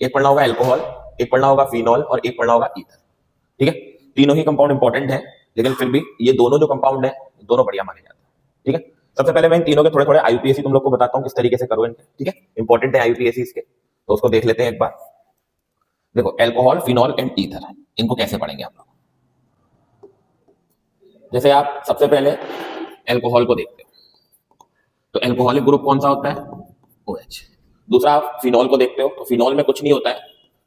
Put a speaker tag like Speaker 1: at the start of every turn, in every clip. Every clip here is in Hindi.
Speaker 1: एक पढ़ना होगा अल्कोहल, एक पढ़ना होगा फिनॉल और एक पढ़ना होगा ईथर। ठीक है, तीनों ही कंपाउंड इंपॉर्टेंट है, लेकिन फिर भी ये दोनों जो कंपाउंड है दोनों बढ़िया माने जाते हैं। ठीक है, सबसे पहले मैं इन तीनों के थोड़े थोड़े आईयूपीएसी तुम लोग को बताता हूँ किस तरीके से करो इनके। ठीक है, इंपॉर्टेंट है आईयूपीएसी इसके, तो उसको देख लेते हैं एक बार। देखो अल्कोहल, फिनॉल एंड ईथर, इनको कैसे पढ़ेंगे आप लोग। जैसे आप सबसे पहले अल्कोहल को देखते हो तो अल्कोहलिक ग्रुप कौन सा होता है, OH। दूसरा आप फिनॉल को देखते हो तो फिनॉल में कुछ नहीं होता है,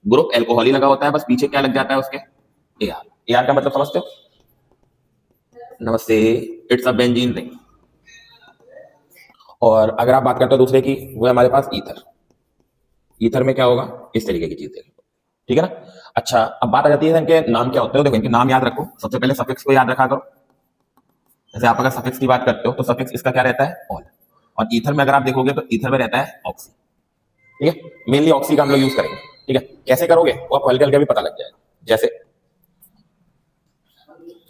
Speaker 1: ग्रुप अल्कोहल ही लगा होता है, बस पीछे क्या लग जाता है उसके, AR। AR का मतलब समझते हो, नमस्ते, इट्स अ बेंजीन रिंग। और अगर आप बात करते हो दूसरे की, वो है हमारे पास ईथर। ईथर में क्या होगा, इस तरीके की चीज देखो। ठीक है ना। अच्छा, अब बात आ जाती है इनके नाम क्या होते हैं। देखो इनके नाम याद रखो, सबसे पहले सफिक्स को याद रखा करो। जैसे आप अगर सफिक्स की बात करते हो तो सफिक्स इसका क्या रहता है, ऑल। और ईथर में अगर आप देखोगे तो ईथर में रहता है ऑक्सी। ठीक है, मेनली ऑक्सी का हम लोग यूज करेंगे। ठीक है, कैसे करोगे वो आपको हल्के हल्के भी पता लग जाएगा। जैसे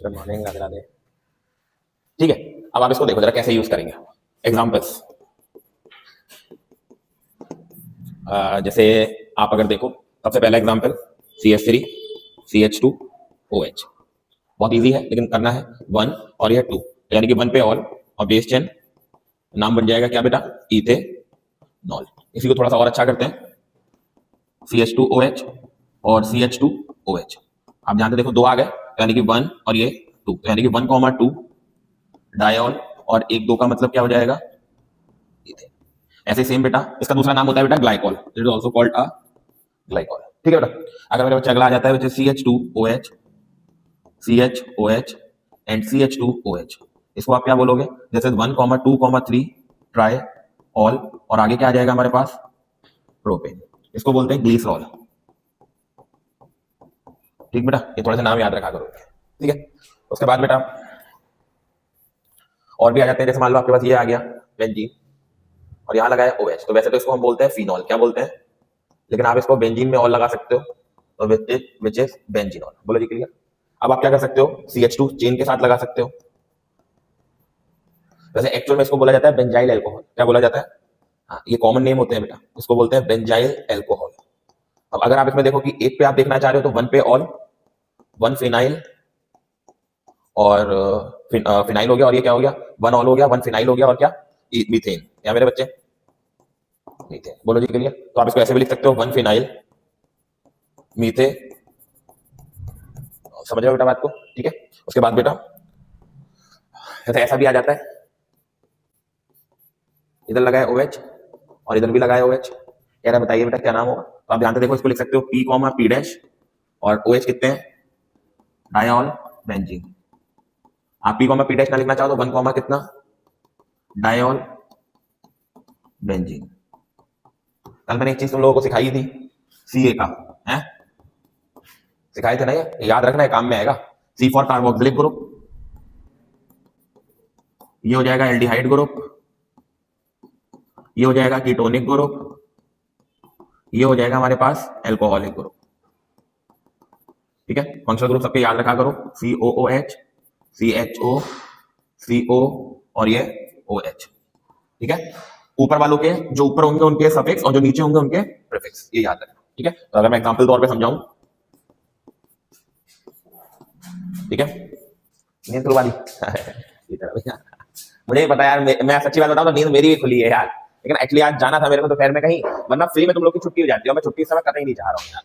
Speaker 1: गुड मॉर्निंग, राधे राधे। ठीक है, अब आप इसको देखो जरा कैसे यूज करेंगे। एग्जाम्पल्स, जैसे आप अगर देखो सबसे पहला एग्जाम्पल CH3 CH2 OH। बहुत इजी है लेकिन करना है, 1 और यह 2, यानी कि 1 पे ऑल और बेस चेन, नाम बन जाएगा क्या बेटा, इथेनॉल। इसी को थोड़ा सा और अच्छा करते हैं, CH2OH और CH2OH। आप जानते देखो 2 आ गए, यानी कि 1 और ये 2, यानी कि 1,2 डायॉल, और 1,2 का मतलब क्या हो जाएगा, इथेन। ऐसे सेम बेटा इसका दूसरा नाम होता है बेटा glycol, it is also called a glycol. ठीक है बेटा, अगर मेरे बच्चा अगला आ जाता है which is CH2OH CHOH and CH2OH, इसको आप क्या बोलोगे, जैसे 1,2,3 ट्राई ऑल, और आगे क्या आ जाएगा हमारे पास, प्रोपेन, इसको बोलते हैं ग्लिसरॉल। ठीक बेटा, ये थोड़े से नाम याद रखा करो। ठीक है, उसके बाद बेटा और भी आ जाते हैं, जैसे मान लो आपके पास ये आ गया बेंजीन और यहाँ लगा है OH, तो वैसे तो इसको हम बोलते हैं फिनॉल, क्या बोलते हैं, लेकिन आप इसको बेंजीन में और लगा सकते हो, तो विच इज बेंजीनॉल। बोलो जी क्लियर। अब आप क्या कर सकते हो, CH2 चेन के साथ लगा सकते हो। वैसे एक्चुअल में इसको बोला जाता है बेंजाइल अल्कोहल। क्या बोला जाता है, हाँ ये कॉमन नेम होते हैं बेटा, इसको बोलते हैं बेंजाइल अल्कोहल। अब अगर आप इसमें देखो कि एक पे आप देखना चाह रहे हो तो 1 पे ऑल, 1 फिनाइल और फिनाइल हो गया, और ये क्या हो गया, 1 ऑल हो गया, 1 फिनाइल हो गया, और क्या, मीथेन। या मेरे बच्चे मीथेन, बोलो जी क्लियर। तो आप इसको ऐसे भी लिख सकते हो 1 फिनाइल मीथे, समझ रहे हो बेटा बात को। ठीक है, उसके बाद बेटा जैसे ऐसा भी आ जाता है, इधर लगा है OH और इधर भी लगा है OH, कह रहा है बताइए बेटा क्या नाम होगा। तो आप ध्यान से देखो, इसको लिख सकते हो P, P' और OH कितने हैं, डायऑल बेंजीन। आप P, P' ना लिखना चाहो तो 1, कितना, डायऑल बेंजीन। कल मैंने एक चीज तुम लोगों को सिखाई थी, CA का है, सिखाए थे ना, ये याद रखना है, काम में आएगा। C फॉर कार्बोक्सिलिक ग्रुप, ये हो जाएगा एल्डिहाइड ग्रुप, ये हो जाएगा कीटोनिक ग्रुप, ये हो जाएगा हमारे पास एल्कोहलिक ग्रुप। ठीक है, फंक्शनल ग्रुप सबके याद रखा करो, COOH CHO CO और ये OH। ठीक है, ऊपर वालों के जो ऊपर होंगे उनके सफिक्स और जो नीचे होंगे उनके प्रीफिक्स, ये याद रखना। ठीक है, तो अगर मैं एग्जांपल तौर पे समझाऊं, ठीक है, नींद खुलवा दी मुझे पता यार, मैं सच्ची बात बताऊं तो नींद मेरी भी खुली है यार, लेकिन एक्चुअली आज जाना था मेरे को दोपहर में कहीं, वरना फ्री में तुम लोग की छुट्टी हो जाती है, और मैं छुट्टी इस समय करना ही नहीं चाह रहा हूँ यार।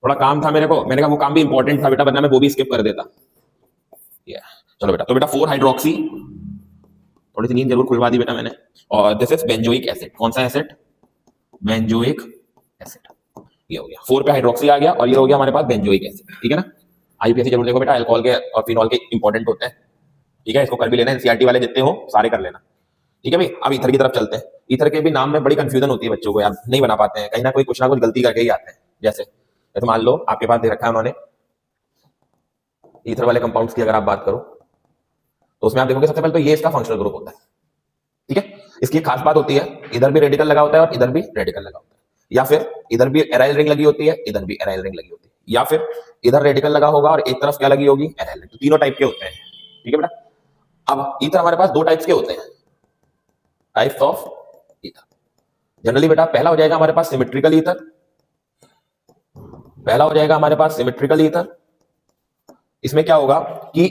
Speaker 1: थोड़ा काम था मेरे को, मैंने कहा वो काम भी इंपॉर्टेंट था बेटा, वरना मैं वो भी स्किप कर देता। चलो बेटा, तो बेटा 4 हाइड्रोक्सी, थोड़ी सी नींद जरूर खुलवा दी बेटा मैंने। और दिस इज बेंजोइक एसिड, कौन सा एसिड, बेंजोइक एसिड। ये हो गया 4 पे हाइड्रोक्सी आ गया, और ये हो गया हमारे पास बेंजोइक एसिड। ठीक है ना, आईयूपीएसी जरूर देखो बेटा, अल्कोहल के और फिनॉल के इंपॉर्टेंट होते हैं। ठीक है, इसको कर भी लेना, एनसीईआरटी वाले जितने हो सारे कर लेना। ठीक है भाई, अब ईथर की तरफ चलते हैं। ईथर के भी नाम में बड़ी कंफ्यूजन होती है बच्चों को यार, नहीं बना पाते हैं, कहीं ना कोई कुछ ना कुछ गलती करके ही आते हैं। जैसे मान लो आपके पास दे रखा है उन्होंने ईथर वाले कंपाउंड्स की अगर आप बात करो, तो उसमें आप देखोगे सबसे पहले तो ये इसका फंक्शनल ग्रुप होता है। ठीक है, इसकी एक खास बात होती है, इधर भी रेडिकल लगा होता है और इधर भी रेडिकल लगा होता है, या फिर इधर भी एराइल रिंग लगी होती है, इधर भी एराइल रिंग लगी होती है, या फिर इधर रेडिकल लगा होगा और एक तरफ क्या लगी होगी, एराइल रिंग। तो तीनों टाइप के होते हैं। ठीक है बेटा, अब ईथर हमारे पास 2 टाइप्स के होते हैं, टाइप्स ऑफ ईथर। जनरली बेटा पहला हो जाएगा हमारे पास सिमेट्रिकल ईथर, पहला हो जाएगा हमारे पास सिमेट्रिकल ईथर। इसमें क्या होगा कि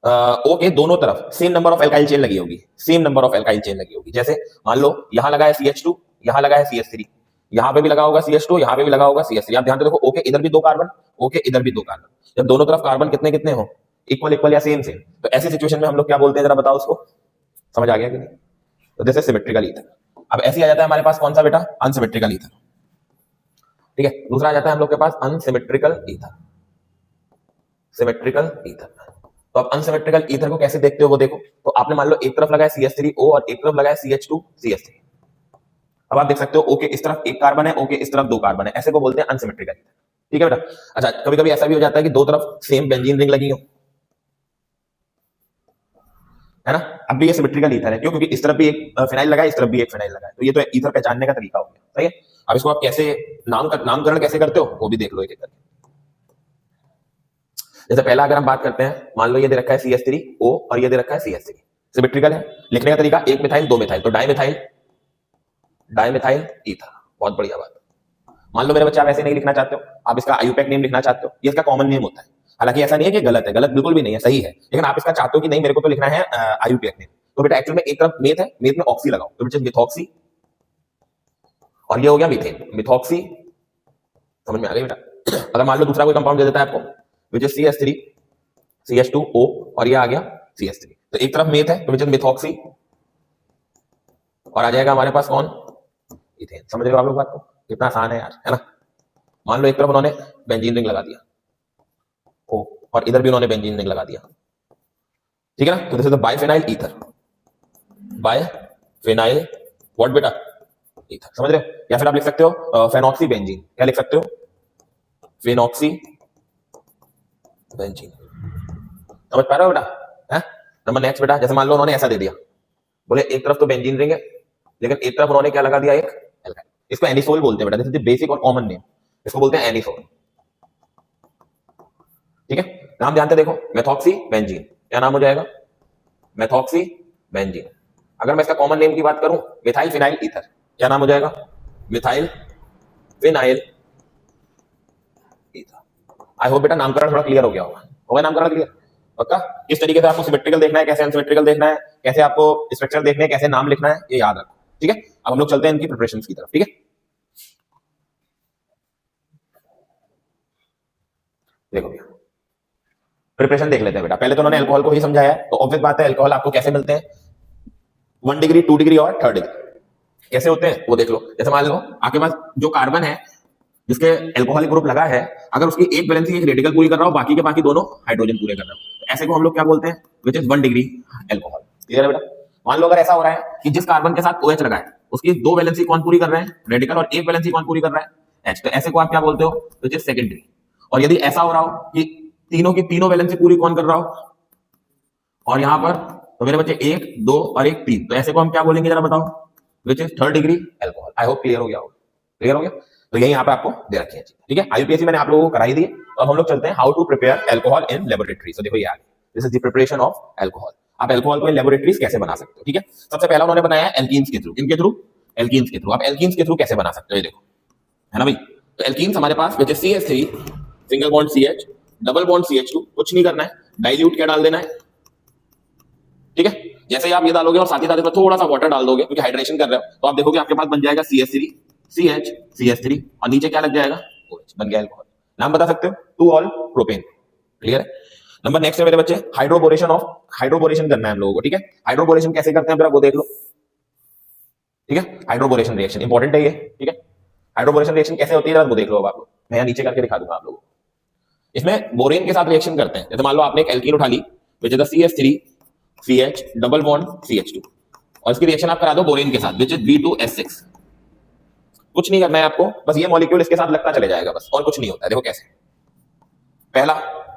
Speaker 1: ओ के दोनों तरफ same number of alkyl chain लगी होगी, same number of alkyl chain लगी होगी। जैसे मान लो यहां लगा है CH2, यहां लगा है CH3, यहां पे भी लगा होगा CH2, यहां पे भी लगा होगा CH3। आप ध्यान से देखो, ओ के इधर भी 2 कार्बन, ओ के इधर भी 2 कार्बन। जब दोनों तरफ कार्बन कितने कितने हो, इक्वल इक्वल या सेम सेम, तो ऐसी सिचुएशन में हम लोग क्या बोलते हैं, जरा बताओ उसको, समझ आ गया कि नहीं? तो दिस इज सिमेट्रिकल ईथर। अब ऐसे आ जाता है हमारे पास कौन सा बेटा, अनसिमेट्रिकल ईथर। ठीक है, दूसरा आ जाता है हम लोग के पास अनसिमेट्रिकल ईथर, सिमेट्रिकल ईथर। तो अब अनसिमेट्रिकल ईथर को कैसे देखते हो वो देखो। तो आपने मान लो एक तरफ लगाया CH3O और एक तरफ लगाया CH2 CH3। अब आप देख सकते हो ओ के इस तरफ 1 कार्बन है, ओ के इस तरफ 2 कार्बन है, ऐसे को बोलते हैं अनसिमेट्रिकल ईथर। ठीक है बेटा। अच्छा, कभी कभी ऐसा भी हो जाता है कि दो तरफ सेम बेंजीन रिंग लगी हो, है ना। अब भी ये सिमेट्रिकल ईथर है, क्यों? क्योंकि इस तरफ भी एक फिनाइल लगा है, इस तरफ भी एक फिनाइल लगा है। तो ये तो ईथर पहचानने का तरीका हो गया, सही है। अब इसको आप कैसे नामकरण कैसे करते हो वो भी देख लो एक एक करके। जैसे पहला अगर हम बात करते हैं, मान लो ये दे रखा है CH3O और ये दे रखा है CH3, सिमेट्रिकल है। लिखने का तरीका 1 मिथाइल 2 मिथाइल, तो डाइमिथाइल ईथर। बहुत बढ़िया बात। मान लो मेरे बच्चे आप ऐसे नहीं लिखना चाहते हो, आप इसका आयुपैक नेम लिखना चाहते हो, ये इसका कॉमन नेम होता है। हालांकि ऐसा नहीं है कि गलत है, गलत बिल्कुल भी नहीं है, सही है। लेकिन आप इसका चाहते हो कि नहीं मेरे को तो लिखना है आयुपैक नेम, तो बेटा एक्चुअल में एक तरफ मेथ है, मेथ में ऑक्सी लगाओ, तो बेटा मिथॉक्सी, और ये हो गया मीथेन, मिथॉक्सी। समझ में आ गई बेटा। अगर मान लो दूसरा कोई कंपाउंड दे देता है आपको, विच इज CH3 CH2O और ये आ गया CH3, तो एक तरफ मेथ है तो विच इज मिथॉक्सी, और आ जाएगा हमारे पास कौन, इथेन। समझ रहे हो आप लोग बात को? कितना आसान है यार, है ना। मान लो एक तरफ उन्होंने बेंजीन रिंग लगा दिया ओ, और इधर भी उन्होंने बेंजीन रिंग लगा दिया, ठीक है ना। तो this is the biphenyl ether, biphenyl what बेटा, ईथर। समझ रहे हो? या फिर आप लिख सकते हो फेनॉक्सी बेंजीन, क्या लिख सकते हो, फेनॉक्सी बेंजीन। समझ पा रहे हो बेटा? नंबर नेक्स्ट बेटा, जैसे मान लो उन्होंने ऐसा दे दिया, बोले एक तरफ तो बेंजीन रिंग है, लेकिन एक तरफ उन्होंने क्या लगा दिया, एक एल्काइल। इसको एनिसोल बोलते हैं बेटा, दिस इज द बेसिक और कॉमन नेम, इसको बोलते हैं एनिसोल। ठीक है, नाम ध्यान से देखो, मेथॉक्सी बेंजीन, क्या नाम हो जाएगा, मेथॉक्सी बेंजीन। अगर मैं इसका कॉमन नेम की बात करूं, मिथाइल फिनाइल ईथर, क्या नाम हो जाएगा, methyl phenyl ether. I hope बेटा नामकरण थोड़ा क्लियर हो गया होगा नामकरण क्लियर? पक्का? किस तरीके से आपको सिमेट्रिकल देखना है, कैसे अनसिमेट्रिकल देखना है, कैसे आपको स्ट्रक्चर देखने हैं, कैसे नाम लिखना है, ये याद रखो। ठीक है, अब हम लोग चलते हैं इनकी प्रिपरेशन की तरफ। ठीक है, देखो भैया प्रिपरेशन देख लेते हैं बेटा। पहले तो उन्होंने अल्कोहल को ही समझाया है, तो ऑब्वियस बात है अल्कोहल आपको कैसे मिलते हैं, 1 डिग्री 2 डिग्री और 3rd डिग्री, कैसे होते हैं वो देख लो। जैसे मान लो आपके पास जो कार्बन है जिसके अल्कोहलिक ग्रुप लगा है, अगर उसकी एक वैलेंसी एक रेडिकल पूरी कर रहा हो, बाकी के बाकी दोनों हाइड्रोजन पूरे कर रहे हो, ऐसे को हम लोग क्या बोलते हैं, which is 1 degree alcohol. Clear है बेटा? मान लो अगर ऐसा हो रहा है कि जिस कार्बन के साथ OH लगा है उसकी 2 वैलेंसी कौन पूरी कर रहे हैं, रेडिकल, और 1 वैलेंसी कौन पूरी कर रहा है, H, तो ऐसे को आप क्या बोलते हो, विच इज सेकेंडरी। और यदि ऐसा हो रहा हो कि तीनों की तीनों वैलेंसी पूरी कौन कर रहा हो, और यहां पर तो मेरे बच्चे 1 2 और 1 3, तो ऐसे को हम क्या बोलेंगे जरा बताओ, which is 3rd degree alcohol. I hope clear हो गया होगा, क्लियर हो गया। तो यही यहाँ पे आपको दे रखी है, ठीक है। आईयूपीएससी मैंने आप लोगों को कराई दी। अब हम लोग चलते हैं how to prepare alcohol in laboratory. तो देखो ये आ गया, this is the preparation of alcohol. आप अल्कोहल को इन लेबोरेटरीज कैसे बना सकते हो, ठीक है। सबसे पहला उन्होंने बनाया एल्कीन्स के थ्रू, इनके थ्रू, एल्कीन्स के थ्रू। आप एल्कीन्स के थ्रू कैसे बना सकते हो, ये देखो, है ना भाई। तो एल्कीन्स हमारे पास which is CH3 single bond CH double bond CH2, कुछ नहीं करना है, डाइल्यूट क्या डाल देना है, ठीक है। जैसे ही आप ये डालोगे और साथ ही साथ इसमें थोड़ा सा वाटर डाल दोगे क्योंकि हाइड्रेशन कर रहे हो, तो आप देखोगे आपके पास बन जाएगा CH3 CH CH3 और नीचे क्या लग जाएगा, OH, बन गया अल्कोहल। नाम बता सकते हो, 2 ऑल प्रोपेन। क्लियर है। नंबर नेक्स्ट है मेरे बच्चे हाइड्रोबोरेशन हाइड्रोबोरेशन करना है हम लोगों को, ठीक है। हाइड्रोबोरेशन कैसे करते हैं जरा वो देख लो, ठीक है। हाइड्रोबोरेशन रिएक्शन इंपॉर्टेंट है ये, ठीक है। हाइड्रोबोरेशन रिएक्शन कैसे होती है जरा वो देख लो। अब आप लोग, मैं यहाँ नीचे करके दिखा दूंगा आप लोगों को। इसमें बोरेन के साथ रिएक्शन करते हैं। जैसे मान लो आपने एक एल्कीन उठा ली which is the CH3 CH double bond CH2 और इसकी रिएक्शन आप करा दो बोरेन के साथ विच इज B2S6। कुछ नहीं करना है आपको, बस ये मॉलिक्यूल इसके साथ लगता चले जाएगा बस, और कुछ नहीं होता है। देखो कैसे, पहला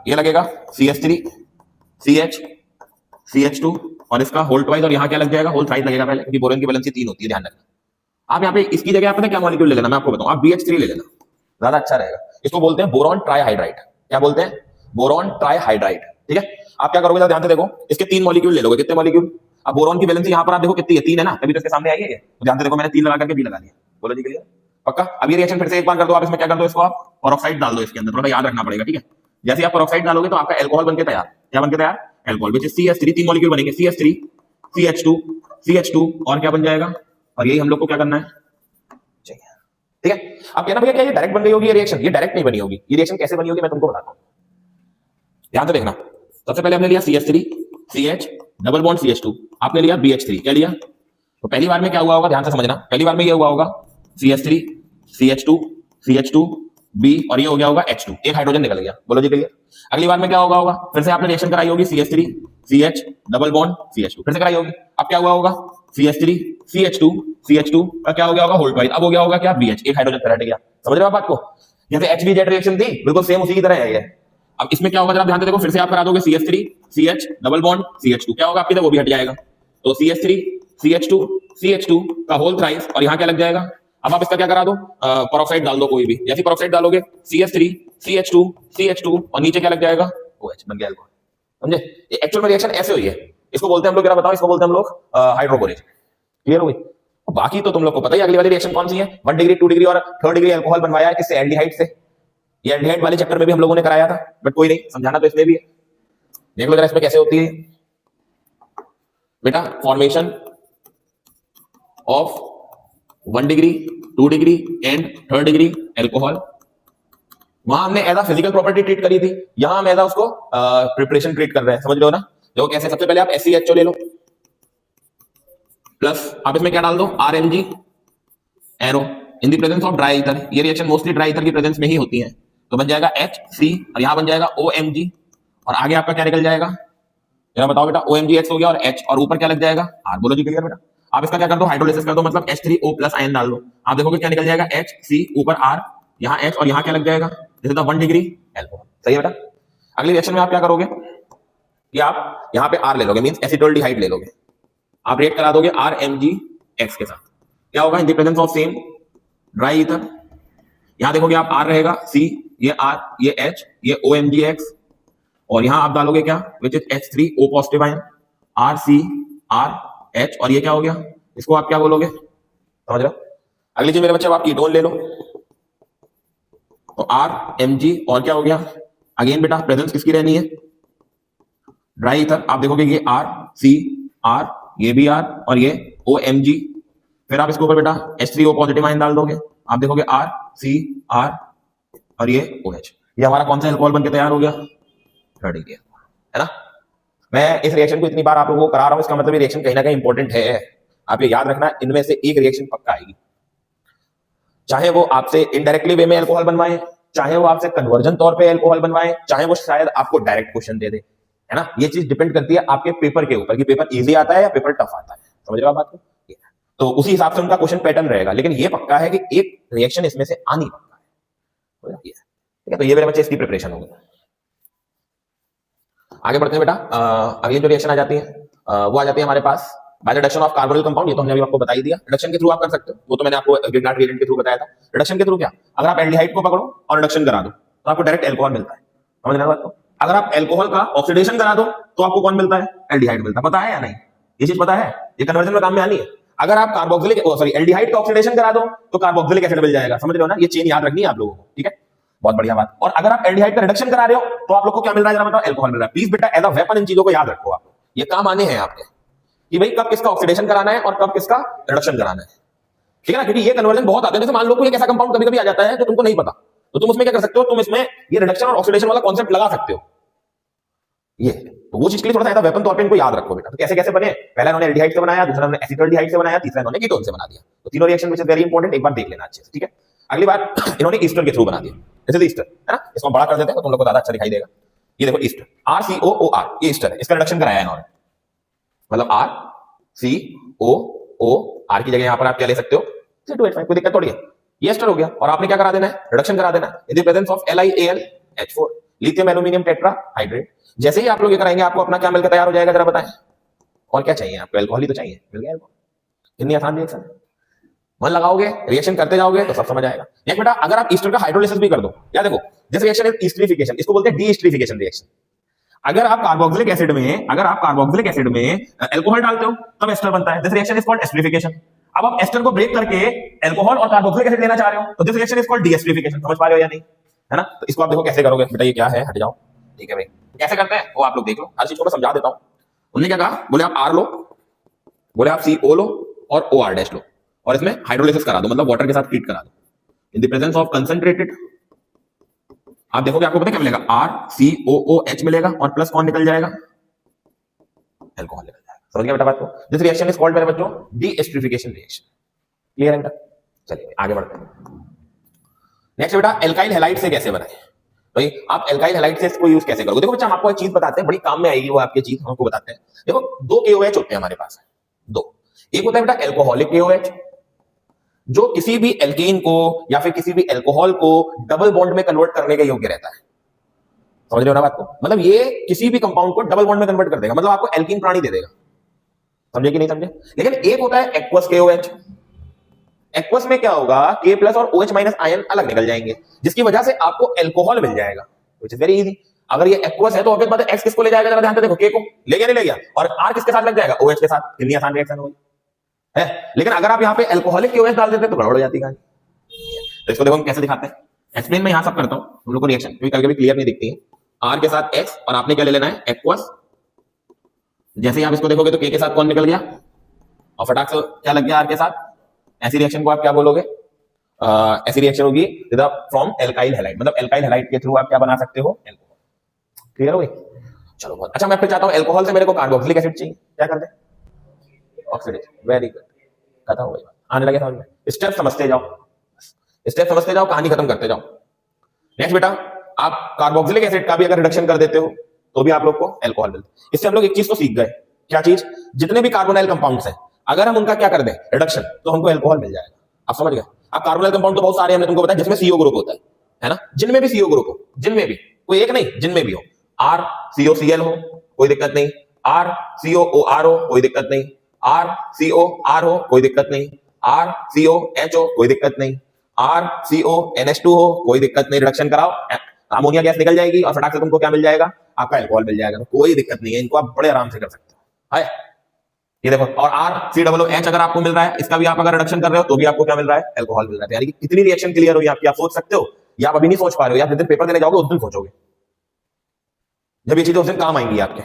Speaker 1: ये लगेगा CH3 CH CH2 और इसका होल ट्वाइस, और यहाँ क्या लग जाएगा, होल थ्राइस लगेगा पहले, क्योंकि बोरेन की वैलेंसी 3 होती है, ध्यान रखना। आप यहाँ पे इसकी जगह आप पता क्या मॉलिक्यूल ले लेना, मैं आपको बताऊं, आप BH3 ले लेना, ज्यादा अच्छा रहेगा। इसको बोलते हैं बोरॉन ट्राइहाइड्राइड। क्या बोलते हैं, बोरॉन ट्राइहाइड्राइड, ठीक है। आप क्या करोगे ध्यान से देखो, इसके 3 मॉलिक्यूल ले लोगे, कितने मॉलिक्यूल, अब बोरॉन की वैलेंसी यहाँ पर आप देखो कितनी है, 3 है ना, तभी तो इसके सामने आई है ये। तो ध्यान से देखो मैंने 3 लगा करके बी लगा दिया। बोलो जी क्लियर, पक्का। अब ये रिएक्शन फिर से एक बार कर दो आप, इसमें क्या कर दो, इसको आप पेरोक्साइड डाल दो इसके अंदर, थोड़ा याद रखना पड़ेगा, ठीक है। जैसे आप पेरोक्साइड डालोगे तो आपका एल्कोहल बनके तैयार, क्या बनके तैयार, alcohol which is CH3, 3 molecule बनेंगे, CH3 CH2 CH2 और क्या बन जाएगा, और यही हम लोग को क्या करना है, ठीक है। अब कहना भैया क्या ये डायरेक्ट बन गई होगी ये रिएक्शन, ये डायरेक्ट नहीं बनी होगी, ये रिएक्शन कैसे बनी होगी मैं तुमको बताता हूं, ध्यान से देखना। सबसे पहले हमने लिया CH3 CH double bond CH2, आपने लिया BH3, क्या लिया, तो पहली बार में क्या हुआ होगा, ध्यान से समझना, पहली बार में ये हुआ होगा CH3 CH2 B और ये हो गया होगा H2, एक हाइड्रोजन निकल गया, बोलो जी क्लियर। अगली बार में क्या होगा, फिर से आपने रिएक्शन कराई होगी CH3 CH double bond CH2, फिर से कराई होगी, अब क्या हुआ होगा CH3 CH2 का क्या हो गया होगा, होल्ड ट्वाइस, अब हो गया होगा क्या BH, एक हाइड्रोजन फिर हट गया, समझ रहे हो आप बात को। जैसे HBZ रिएक्शन थी बिल्कुल सेम उसी की तरह है ये। अब इसमें क्या होगा जरा ध्यान से देखो, फिर से आप करा दोगे CH3 CH double bond CH2, क्या होगा आपकी तरफ, वो भी हट जाएगा, तो CH3 CH2 का होल थ्राइस और यहाँ क्या लग जाएगा। अब आप इसका क्या करा दो, पेरोक्साइड डाल दो कोई भी, जैसे पेरोक्साइड डालोगे CH3 CH2 और नीचे क्या लग जाएगा, OH बन गया अल्कोहल, समझे। ये एक्चुअल में रिएक्शन ऐसे हुई है, इसको बोलते हैं हम लोग, जरा बताओ, इसको बोलते हैं हम लोग हाइड्रोकोरेज, क्लियर हो गई। बाकी तो तुम लोग को पता ही, अगली वाली रिएक्शन कौन सी है, 1 डिग्री 2 डिग्री और 3rd डिग्री अल्कोहल बनवाया है किससे, एल्डिहाइड से। ये एल्डिहाइड वाले चैप्टर में भी हम लोगों ने कराया था, बट कोई नहीं, समझाना तो इसमें भी है। देख लो जरा इसमें कैसे होती है बेटा, formation of 1 degree 2 degree and 3rd degree alcohol. वहां हमने एज फिजिकल प्रॉपर्टी ट्रीट करी थी, यहां हम एज उसको प्रिपरेशन ट्रीट कर रहे हैं, समझ रहे हो ना। देखो कैसे, सबसे पहले आप SeHO ले लो, प्लस आप इसमें क्या डाल दो, RMG arrow in the presence of dry ether. ये रिएक्शन मोस्टली ड्राई ईथर की प्रेजेंस में ही होती है, तो बन जाएगा HC और यहां बन जाएगा OMG और आगे आपका क्या निकल जाएगा, जरा बताओ बेटा, OMgX हो गया और H और ऊपर क्या लग जाएगा, R। बोलो जी क्लियर बेटा। आप इसका क्या कर दो, हाइड्रोलिसिस कर दो, मतलब H3O प्लस आयन डाल दो, आप देखोगे क्या निकल जाएगा, HC ऊपर R, यहाँ H और यहाँ क्या लग जाएगा, this is the 1 degree alcohol, सही है बेटा। अगली रिएक्शन में आप क्या करोगे कि आप यहाँ पे R ले लोगे, मींस एसिटोल्डिहाइड ले लोगे, आप रिएक्ट करा दोगे RMgX के साथ, क्या होगा, इन the presence of same dry ether. यहां देखोगे आप R रहेगा, C, ये R, ये H, ये OMgX और यहां आप डालोगे क्या, which is H3O positive ion, RCRH और ये क्या हो गया, इसको आप क्या बोलोगे, समझ रहे हो। अगली चीज मेरे बच्चे, आप कीटोन ले लो, तो RMg और क्या हो गया, अगेन बेटा प्रेजेंस किसकी रहनी है, ड्राई ईथर। आप देखोगे ये RCR, ये भी R और ये OMg, फिर आप इसके ऊपर बेटा H3O पॉजिटिव आयन डाल दोगे, आप देखोगे RCR और ये OH, ये हमारा कौन सा एल्कोहल बनके तैयार हो गया, 3rd डिग्री है ना। मैं इस रिएक्शन को इतनी बार आप लोगों को करा रहा हूं, इसका मतलब ये रिएक्शन कहीं ना कहीं इंपॉर्टेंट है, आप ये याद रखना, इनमें से एक रिएक्शन पक्का आएगी, चाहे वो आपसे इनडायरेक्टली वे में एल्कोहल बनवाए, चाहे वो आपसे कन्वर्जन तौर पे एल्कोहल बनवाए, चाहे वो शायद आपको डायरेक्ट क्वेश्चन दे दे, है ना। ये चीज डिपेंड करती है आपके पेपर के ऊपर कि पेपर इजी आता है या पेपर टफ आता है, समझ रहे हो बात को। तो उसी हिसाब से उनका क्वेश्चन पैटर्न रहेगा, लेकिन ये पक्का है कि एक रिएक्शन इसमें से आनी पक्का है, ठीक है। तो ये मेरे बच्चे इसकी प्रिपरेशन होगी। आगे बढ़ते हैं बेटा, अगली जो रिएक्शन आ जाती है वो आ जाती है हमारे पास by reduction of carbonyl compound. ये तो हमने अभी आपको बता ही दिया, रिडक्शन के थ्रू आप कर सकते हो, वो तो मैंने आपको ग्रिग्नार्ड रिएजेंट के थ्रू बताया था। रिडक्शन के थ्रू क्या, अगर आप एल्डिहाइड को पकड़ो और रिडक्शन करा दो तो आपको डायरेक्ट एल्कोहल मिलता है, समझ रहे हो। अगर आप एल्कोहल का ऑक्सीडेशन करा दो तो आपको कौन मिलता है, एल्डिहाइड मिलता है, पता है या नहीं, ये चीज पता है, ये कन्वर्जन में काम में आनी है। अगर आप कार्बोक्सिलिक सॉरी एल्डिहाइड का ऑक्सीडेशन करा दो तो कार्बोक्सिलिक एसिड मिल जाएगा, समझ रहे हो ना, ये चेन याद रखनी है आप लोगों को, ठीक है, बहुत बढ़िया बात। और अगर आप एल्डिहाइड का रिडक्शन करा रहे हो तो आप लोग को क्या मिल रहा है, जरा बताओ, एल्कोहल मिल रहा है। प्लीज बेटा एज अ वेपन इन चीजों को याद रखो, आप ये काम आने हैं आपके कि भाई कब किसका ऑक्सीडेशन कराना है और कब किसका रिडक्शन कराना है, ठीक है ना, क्योंकि ये कन्वर्जन बहुत आते हैं। जैसे मान लो कोई एक ऐसा कंपाउंड कभी कभी आ जाता है जो तुमको नहीं पता, तो तुम उसमें क्या कर सकते हो, तुम इसमें ये रिडक्शन और ऑक्सीडेशन वाला कॉन्सेप्ट लगा सकते हो, ये तो वो चीज के लिए थोड़ा सा वेपन तौर पे इनको याद रखो बेटा। तो कैसे कैसे बने, पहला इन्होंने एल्डिहाइड से बनाया, दूसरा इन्होंने एसिटोल्डिहाइड से बनाया, तीसरा इन्होंने कीटोन से बना दिया। तो तीनों reaction which is very important, एक बार देख लेना अच्छे से, ठीक है। अगली बार इन्होंने ईस्टर के थ्रू बना दिया, जैसे ईस्टर है ना, इसको बड़ा कर देते हैं तो तुम लोग को ज्यादा अच्छा दिखाई देगा। ये देखो ईस्टर, RCOOR, ये ईस्टर है, इसका रिडक्शन कराया इन्होंने, मतलब RCOOR की जगह यहां पर आप क्या ले सकते हो, C2H5, कोई दिक्कत थोड़ी है, ये एस्टर हो गया। और आपने क्या करा देना है, रिडक्शन करा देना in the presence of LiAlH4, lithium aluminium tetrahydrate. जैसे ही आप लोग ये कराएंगे आपको अपना क्या मिलकर तैयार हो जाएगा, जरा बताएं, और क्या चाहिए आपको, एल्कोहल ही तो चाहिए, मिल गया एल्कोहल। कितनी आसान रिएक्शन है, मन लगाओगे रिएक्शन करते जाओगे तो सब समझ आएगा। एक बेटा अगर आप ईस्टर का हाइड्रोलिसिस भी कर दो, या देखो जैसे रिएक्शन है ईस्टरिफिकेशन, इसको बोलते हैं डी ईस्टरिफिकेशन रिएक्शन। अगर आप कार्बोक्सिलिक एसिड में अल्कोहल डालते हो तब एस्टर बनता है। This reaction is called esterification. अब आप एस्टर को ब्रेक करके अल्कोहल और कार्बोक्सिलिक एसिड लेना चाह रहे हो तो दिस रिएक्शन इज कॉल्ड डीएस्टरिफिकेशन। समझ पा रहे हो या नहीं? है ना? तो इसको आप देखो कैसे करोगे बेटा, ये क्या है, हट जाओ। ठीक है भाई, कैसे करते हैं वो आप लोग देख लो, हर चीज को मैं समझा देता हूं। उन्होंने क्या कहा, बोले आप आर लो, बोले आप CO लो और OR डैश लो और इसमें हाइड्रोलिसिस करा दो, मतलब वाटर के साथ ट्रीट करा दो इन द प्रेजेंस ऑफ कंसंट्रेटेड। आप देखोगे आपको पता क्या मिलेगा, RCOOH मिलेगा और प्लस कौन निकल जाएगा, अल्कोहल निकल जाएगा। समझ गया बेटा बात को? दिस रिएक्शन इज कॉल्ड मेरे बच्चों डीएस्टरिफिकेशन रिएक्शन। क्लियर है बेटा? चलिए आगे बढ़ते हैं। नेक्स्ट बेटा, एल्काइल हैलाइड से कैसे बनाए भाई, आप एल्काइल हैलाइड से इसको यूज कैसे करोगे? देखो बच्चा हम आपको एक चीज बताते हैं, बड़ी काम में आएगी वो आपकी चीज, हमको बताते हैं। देखो दो KOH होते हैं हमारे पास, दो। एक होता है बेटा एल्कोहलिक KOH, जो किसी भी एल्केन को या फिर किसी भी अल्कोहल को डबल बॉन्ड में कन्वर्ट करने के योग्य रहता है। समझ रहे हो ना बात को? मतलब ये किसी भी कंपाउंड को डबल बॉन्ड में कन्वर्ट कर देगा, मतलब आपको एल्कीन प्राणी दे देगा। समझे कि नहीं समझे? लेकिन एक होता है एक्वस KOH। एक्वस में क्या होगा, K प्लस और OH माइनस आयन अलग निकल जाएंगे, जिसकी वजह से आपको अल्कोहल मिल जाएगा, व्हिच इज वेरी इजी। अगर ये एक्वस है तो ऑब्वियस बात है X किसको ले जाएगा, जरा ध्यान से देखो, K को ले गया नहीं ले गया, और R किसके साथ लग जाएगा, OH के साथ। कितनी आसान रिएक्शन होगी है। लेकिन अगर आप यहाँ पे अल्कोहलिक KOH डाल देते तो गड़बड़ हो जाती कहानी। तो इसको देखो हम कैसे दिखाते हैं, एक्सप्लेन मैं यहां सब करता हूं, हम लोग को रिएक्शन क्योंकि कभी-कभी क्लियर नहीं दिखती है। R के साथ X और आपने क्या ले लेना है, एक्वस। जैसे ही आप इसको देखोगे तो K के साथ कौन निकल गया और फटाक से क्या लग गया R के साथ। ऐसी रिएक्शन को आप क्या बोलोगे, ऐसी रिएक्शन होगी फ्रॉम एल्काइल हैलाइड, मतलब एल्काइल हैलाइड के थ्रू आप क्या बना सकते हो, अल्कोहल। क्लियर हो गई? चलो बहुत अच्छा। मैं फिर चाहता हूं अल्कोहल से मेरे को कार्बोक्सिलिक एसिड चाहिए, क्या करते हैं, ऑक्सीडेशन। वेरी गुड, खत्म हो गई बात, आने लगे समझ में। स्टेप समझते जाओ, स्टेप समझते जाओ, कहानी खत्म करते जाओ। नेक्स्ट बेटा, आप कार्बोक्सिलिक एसिड का भी अगर रिडक्शन कर देते हो तो भी आप लोग को अल्कोहल मिलता है। इससे हम लोग एक चीज तो सीख गए, क्या चीज, जितने भी कार्बोनाइल कंपाउंड्स हैं अगर हम उनका क्या कर दें, रिडक्शन, तो हमको अल्कोहल मिल जाएगा। आप समझ गए? अब कार्बोनाइल कंपाउंड तो बहुत सारे हमने तुमको बताया जिसमें CO ग्रुप होता है ना, जिनमें भी CO ग्रुप हो, जिनमें भी, कोई एक नहीं, जिनमें भी हो, RCOCl हो कोई दिक्कत नहीं, RCOOR हो कोई दिक्कत नहीं, RCOR हो कोई दिक्कत नहीं, RCOH हो कोई दिक्कत नहीं, RCONH2 हो कोई दिक्कत नहीं, रिडक्शन कराओ, अमोनिया गैस निकल जाएगी और फटाक से तुमको क्या मिल जाएगा, आपका अल्कोहल मिल जाएगा। कोई दिक्कत नहीं है, इनको आप बड़े आराम से कर सकते हो। है ये देखो, और RCOOH अगर आपको मिल रहा है, इसका भी आप अगर रिडक्शन कर रहे हो तो भी आपको क्या मिल रहा है, अल्कोहल मिल रहा है। यानी कि कितनी रिएक्शन क्लियर हुई आपकी, आप सोच सकते हो, या आप अभी नहीं सोच पा रहे हो, या जिस दिन पेपर देने जाओगे उस दिन सोचोगे, जब ये चीजें उस दिन काम आएंगी आपके।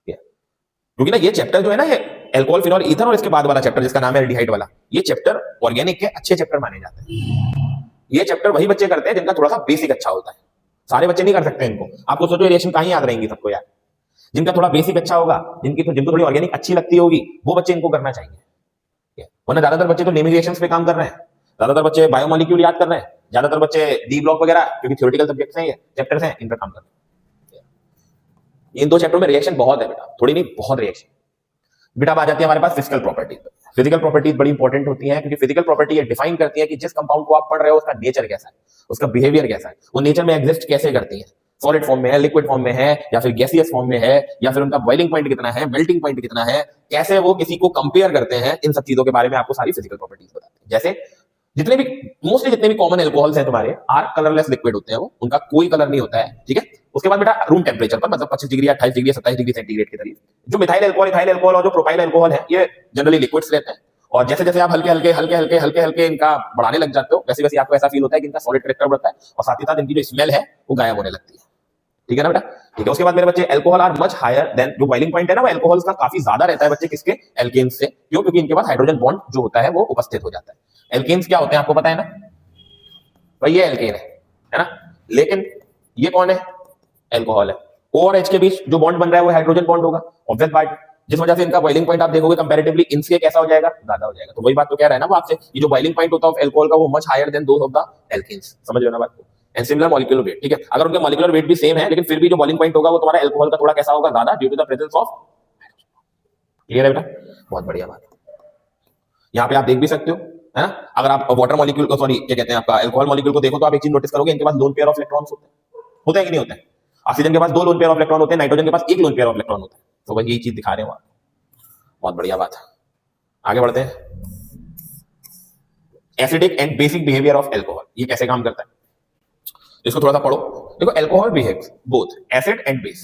Speaker 1: क्योंकि ना ये चैप्टर जो है ना, ये अल्कोहल, फिनॉल, ईथर और इसके बाद वाला चैप्टर जिसका नाम है एल्डिहाइड वाला, ये चैप्टर ऑर्गेनिक के अच्छे चैप्टर माने जाते हैं। ये चैप्टर वही बच्चे करते हैं जिनका थोड़ा सा बेसिक अच्छा होता है, सारे बच्चे नहीं कर सकते इनको। आपको सोचो रिएक्शन कहां याद रहेंगी सबको यार, जिनका थोड़ा बेसिक अच्छा होगा, जिनको थोड़ी ऑर्गेनिक अच्छी लगती होगी, वो बच्चे इनको करना चाहिए। वरना ज्यादातर बच्चे तो नेमिंग रिएक्शंस पे काम कर रहे हैं, ज्यादातर बच्चे बायोमोलिक्यूल याद कर रहे हैं, ज्यादातर बच्चे डी ब्लॉक वगैरह, क्योंकि थ्योरेटिकल सब्जेक्ट्स हैं, ये चैप्टर्स हैं, इन पर काम कर रहे हैं। इन दो चैप्टर में रिएक्शन बहुत है बेटा, थोड़ी नहीं बहुत रिएक्शन। बेटा आ जाती है हमारे पास फिजिकल प्रॉपर्टी। फिजिकल प्रॉपर्टीज बड़ी इंपॉर्टेंट होती हैं, क्योंकि फिजिकल प्रॉपर्टी ये डिफाइन करती है कि जिस कंपाउंड को आप पढ़ रहे हो उसका नेचर कैसा है, उसका बिहेवियर कैसा है, वो नेचर में एग्जिस्ट कैसे करती है, सॉलिड फॉर्म में है, लिक्विड फॉर्म में है, या फिर गैसियस फॉर्म में है, या फिर उनका बॉइलिंग पॉइंट कितना है, मेल्टिंग पॉइंट कितना है, कैसे वो किसी को कंपेयर करते हैं, इन सब चीजों के बारे में आपको सारी फिजिकल प्रॉपर्टीज बताते हैं। जैसे जितने भी मोस्टली जितने भी कॉमन एल्कोहल्स हैं तुम्हारे, आर कलरलेस लिक्विड होते हैं, वो उनका कोई कलर नहीं होता है, ठीक है। उसके बाद बेटा रूम टेम्परेचर पर, मतलब 25 डिग्री, 28 डिग्री, 27 डिग्री सेंटीग्रेड के करीब, जो मिथाइल अल्कोहल, इथाइल अल्कोहल और जो प्रोपाइल अल्कोहल है, ये जनरली लिक्विड्स रहते हैं। और जैसे जैसे आप हल्के हल्के इनका बढ़ाने लग जाते हो, वैसे वैसे आपको ऐसा फील होता है कि इनका सॉलिड कैरेक्टर बढ़ता है, और साथ ही साथ इनकी जो स्मेल है वो गायब होने लगती है। ठीक है ना बेटा? ठीक है। उसके बाद मेरे बच्चे, alcohol are much higher than, जो बॉइलिंग पॉइंट है ना वो अल्कोहल्स का काफी ज्यादा रहता है बच्चे, किसके, एल्केन्स से। क्यों? क्योंकि इनके पास हाइड्रोजन बॉन्ड जो होता है वो उपस्थित हो जाता है। एल्केन्स क्या होते हैं आपको पता है ना भाई, ये एल्केन है ना, लेकिन ये कौन है, अल्कोहल है। O और H के बीच जो बॉन्ड बन रहा है वो हाइड्रोजन बॉन्ड होगा, ऑब्वियस बात, जिस वजह से इनका बॉइलिंग पॉइंट आप देखोगे कंपैरेटिवली इनसे कैसा हो जाएगा, ज्यादा हो जाएगा। तो वही बात तो कह रहा है ना वो आपसे, ये जो बॉइलिंग पॉइंट होता है अल्कोहल का वो much higher than those of the alkanes. समझ रहे हो ना बात को? एंड सिमिलर मॉलिक्यूलर वेट, ठीक है। अगर उनके मॉलिक्यूलर वेट भी सेम है, लेकिन फिर भी जो बॉइलिंग पॉइंट होगा वो तुम्हारा अल्कोहल का थोड़ा कैसा होगा, ज्यादा, due to the presence of. Clear है बेटा? बहुत बढ़िया बात। यहाँ पे आप देख भी सकते हो, है ना, अगर आप वाटर मॉलिक्यूल को, सॉरी क्या कहते हैं, आपका अल्कोहल मॉलिक्यूल को देखो तो आप एक चीज नोटिस करोगे, इनके पास लोन पेयर ऑफ इलेक्ट्रॉन्स होते हैं कि नहीं होते हैं? ऑक्सीजन के पास 2 लोन पेयर ऑफ इलेक्ट्रॉन होते हैं, नाइट्रोजन के पास 1 लोन पेयर ऑफ इलेक्ट्रॉन होता है। तो वही यही चीज दिखा रहे हैं वहां। बहुत बढ़िया बात। आगे बढ़ते हैं। Acidic and basic behaviour of alcohol, ये कैसे काम करता है, इसको थोड़ा सा पढ़ो। देखो, alcohol behaves both acid and base.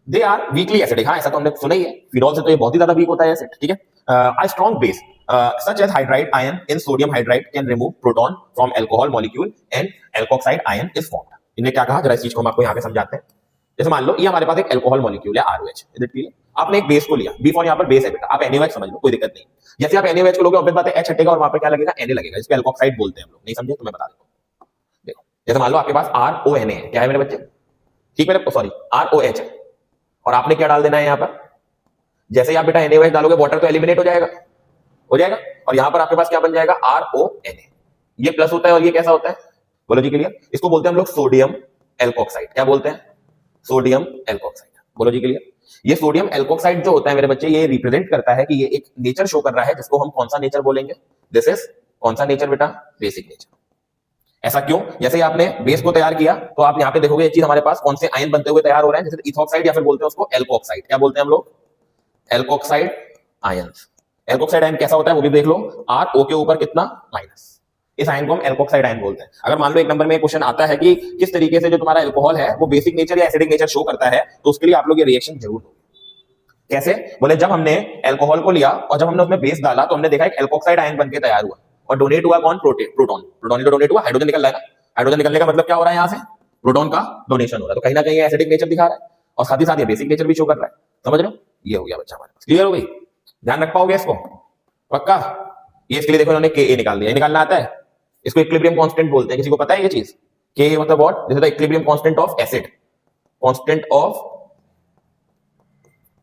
Speaker 1: They are weakly acidic. हाँ, ऐसा तो हमने सुना ही है, फिनॉल से तो ये बहुत ही ज्यादा वीक होता है एसिड, ठीक है। A strong base such as hydride ion in sodium hydride can remove proton from alcohol molecule and alkoxide ion is formed। इन्हें क्या कहा, जरा इस चीज को हम आपको यहाँ पे समझाते हैं। जैसे मान लो ये हमारे पास एक अल्कोहल मॉलिक्यूल है ROH, इज इट क्लियर। आपने एक बेस को लिया, बी फॉर यहाँ पर बेस है बेटा, आप NaOH समझ लो, कोई दिक्कत नहीं। जैसे आप NaOH को लोगे, ऑब्वियस बात है H हटेगा और वहां पे क्या लगेगा, Na लगेगा, जिसको एल्कोक्साइड बोलते हैं हम लोग। नहीं समझे तो मैं बता देता हूँ। देखो, जैसे मान लो आपके पास RONA है, क्या है मेरे बच्चे, ठीक मेरे, सॉरी ROH है, और आपने क्या डाल देना है यहाँ पर, जैसे ही आप बेटा NaOH डालोगे, वाटर तो एलिमिनेट हो जाएगा, और यहां पर आपके पास क्या बन जाएगा, RONA। ये प्लस होता है और ये कैसा होता है, बोलो जी क्लियर। इसको बोलते हैं हम लोग सोडियम एल्कोक्साइड। क्या बोलते हैं, सोडियम एल्कोक्साइड। बोलो जी क्लियर। ये सोडियम एल्कोक्साइड जो होता है मेरे बच्चे, ये रिप्रेजेंट करता है कि ये एक नेचर शो कर रहा है, जिसको हम कौन सा नेचर बोलेंगे, दिस इज कौन सा नेचर बेटा, बेसिक नेचर। ऐसा क्यों, जैसे ही आपने बेस को तैयार किया तो आप यहाँ पे देखोगे ये चीज हमारे पास कौन से आयन बनते हुए तैयार हो रहे हैं, जैसे इथॉक्साइड, या फिर बोलते हैं उसको एल्कोक्साइड। क्या बोलते हैं हम लोग, एल्कोक्साइड आयंस। एल्कोक्साइड आयन कैसा होता है वो भी देख लो, RO के ऊपर कितना, माइनस। इस आयन को हम एल्कोक्साइड आयन बोलते हैं। अगर मान लो एक नंबर में क्वेश्चन आता है कि किस तरीके से जो तुम्हारा एल्कोहल है वो बेसिक नेचर या एसिडिक नेचर शो करता है, तो उसके लिए आप लोग ये रिएक्शन जरूर दो। कैसे, बोले जब हमने एल्कोहल को लिया और जब हमने उसमें बेस डाला तो हमने देखा एक एल्कोक्साइड आयन बनके तैयार हुआ, और डोनेट हुआ कौन, प्रोटॉन। प्रोटॉन ही डोनेट हुआ, हाइड्रोजन निकल रहा है ना। हाइड्रोजन निकलने का मतलब क्या हो रहा है, यहाँ से प्रोटॉन का डोनेशन हो रहा है, तो कहीं ना कहीं एसिडिक नेचर दिखा रहा है, और साथ ही साथ ये बेसिक नेचर भी शो कर रहा है। समझ रहे हो, ये हो गया बच्चा हमारे पास, क्लियर हो गई, ध्यान रख पाओगे इसको पक्का। ये इसके लिए देखो इन्होंने Ka निकाल दिया, निकालना आता है, इसको इक्विलिब्रियम कांस्टेंट बोलते हैं। किसी को पता है ये चीज, Ka मतलब what, this is the equilibrium constant of acid, constant of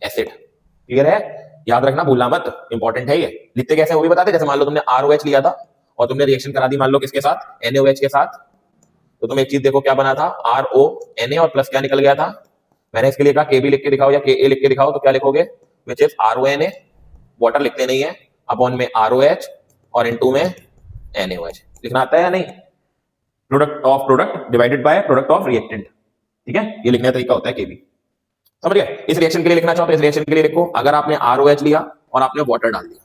Speaker 1: acid, clear है, याद रखना, भूलना मत, इंपॉर्टेंट है ये। लिखते कैसे वो भी बता दे। जैसे मान लो तुमने ROH लिया था और तुमने रिएक्शन करा दी मान लो किसके साथ, NaOH के साथ, तो तुम एक चीज देखो क्या बना था, RONA और प्लस क्या निकल गया था। मैंने इसके लिए कहा Kb लिख के दिखाओ या Ka लिख के दिखाओ, तो क्या लिखोगे, विच इज RONA, वाटर लिखते नहीं है, अपॉन में ROH और इनटू में NaOH। लिखना आता है या नहीं, product of product divided by product of reactant, ठीक है, ये लिखने का तरीका होता है Kb। समझ गए। इस रिएक्शन के लिए लिखना चाहो तो इस रिएक्शन के लिए लिखो, अगर आपने ROH लिया और आपने वाटर डाल दिया,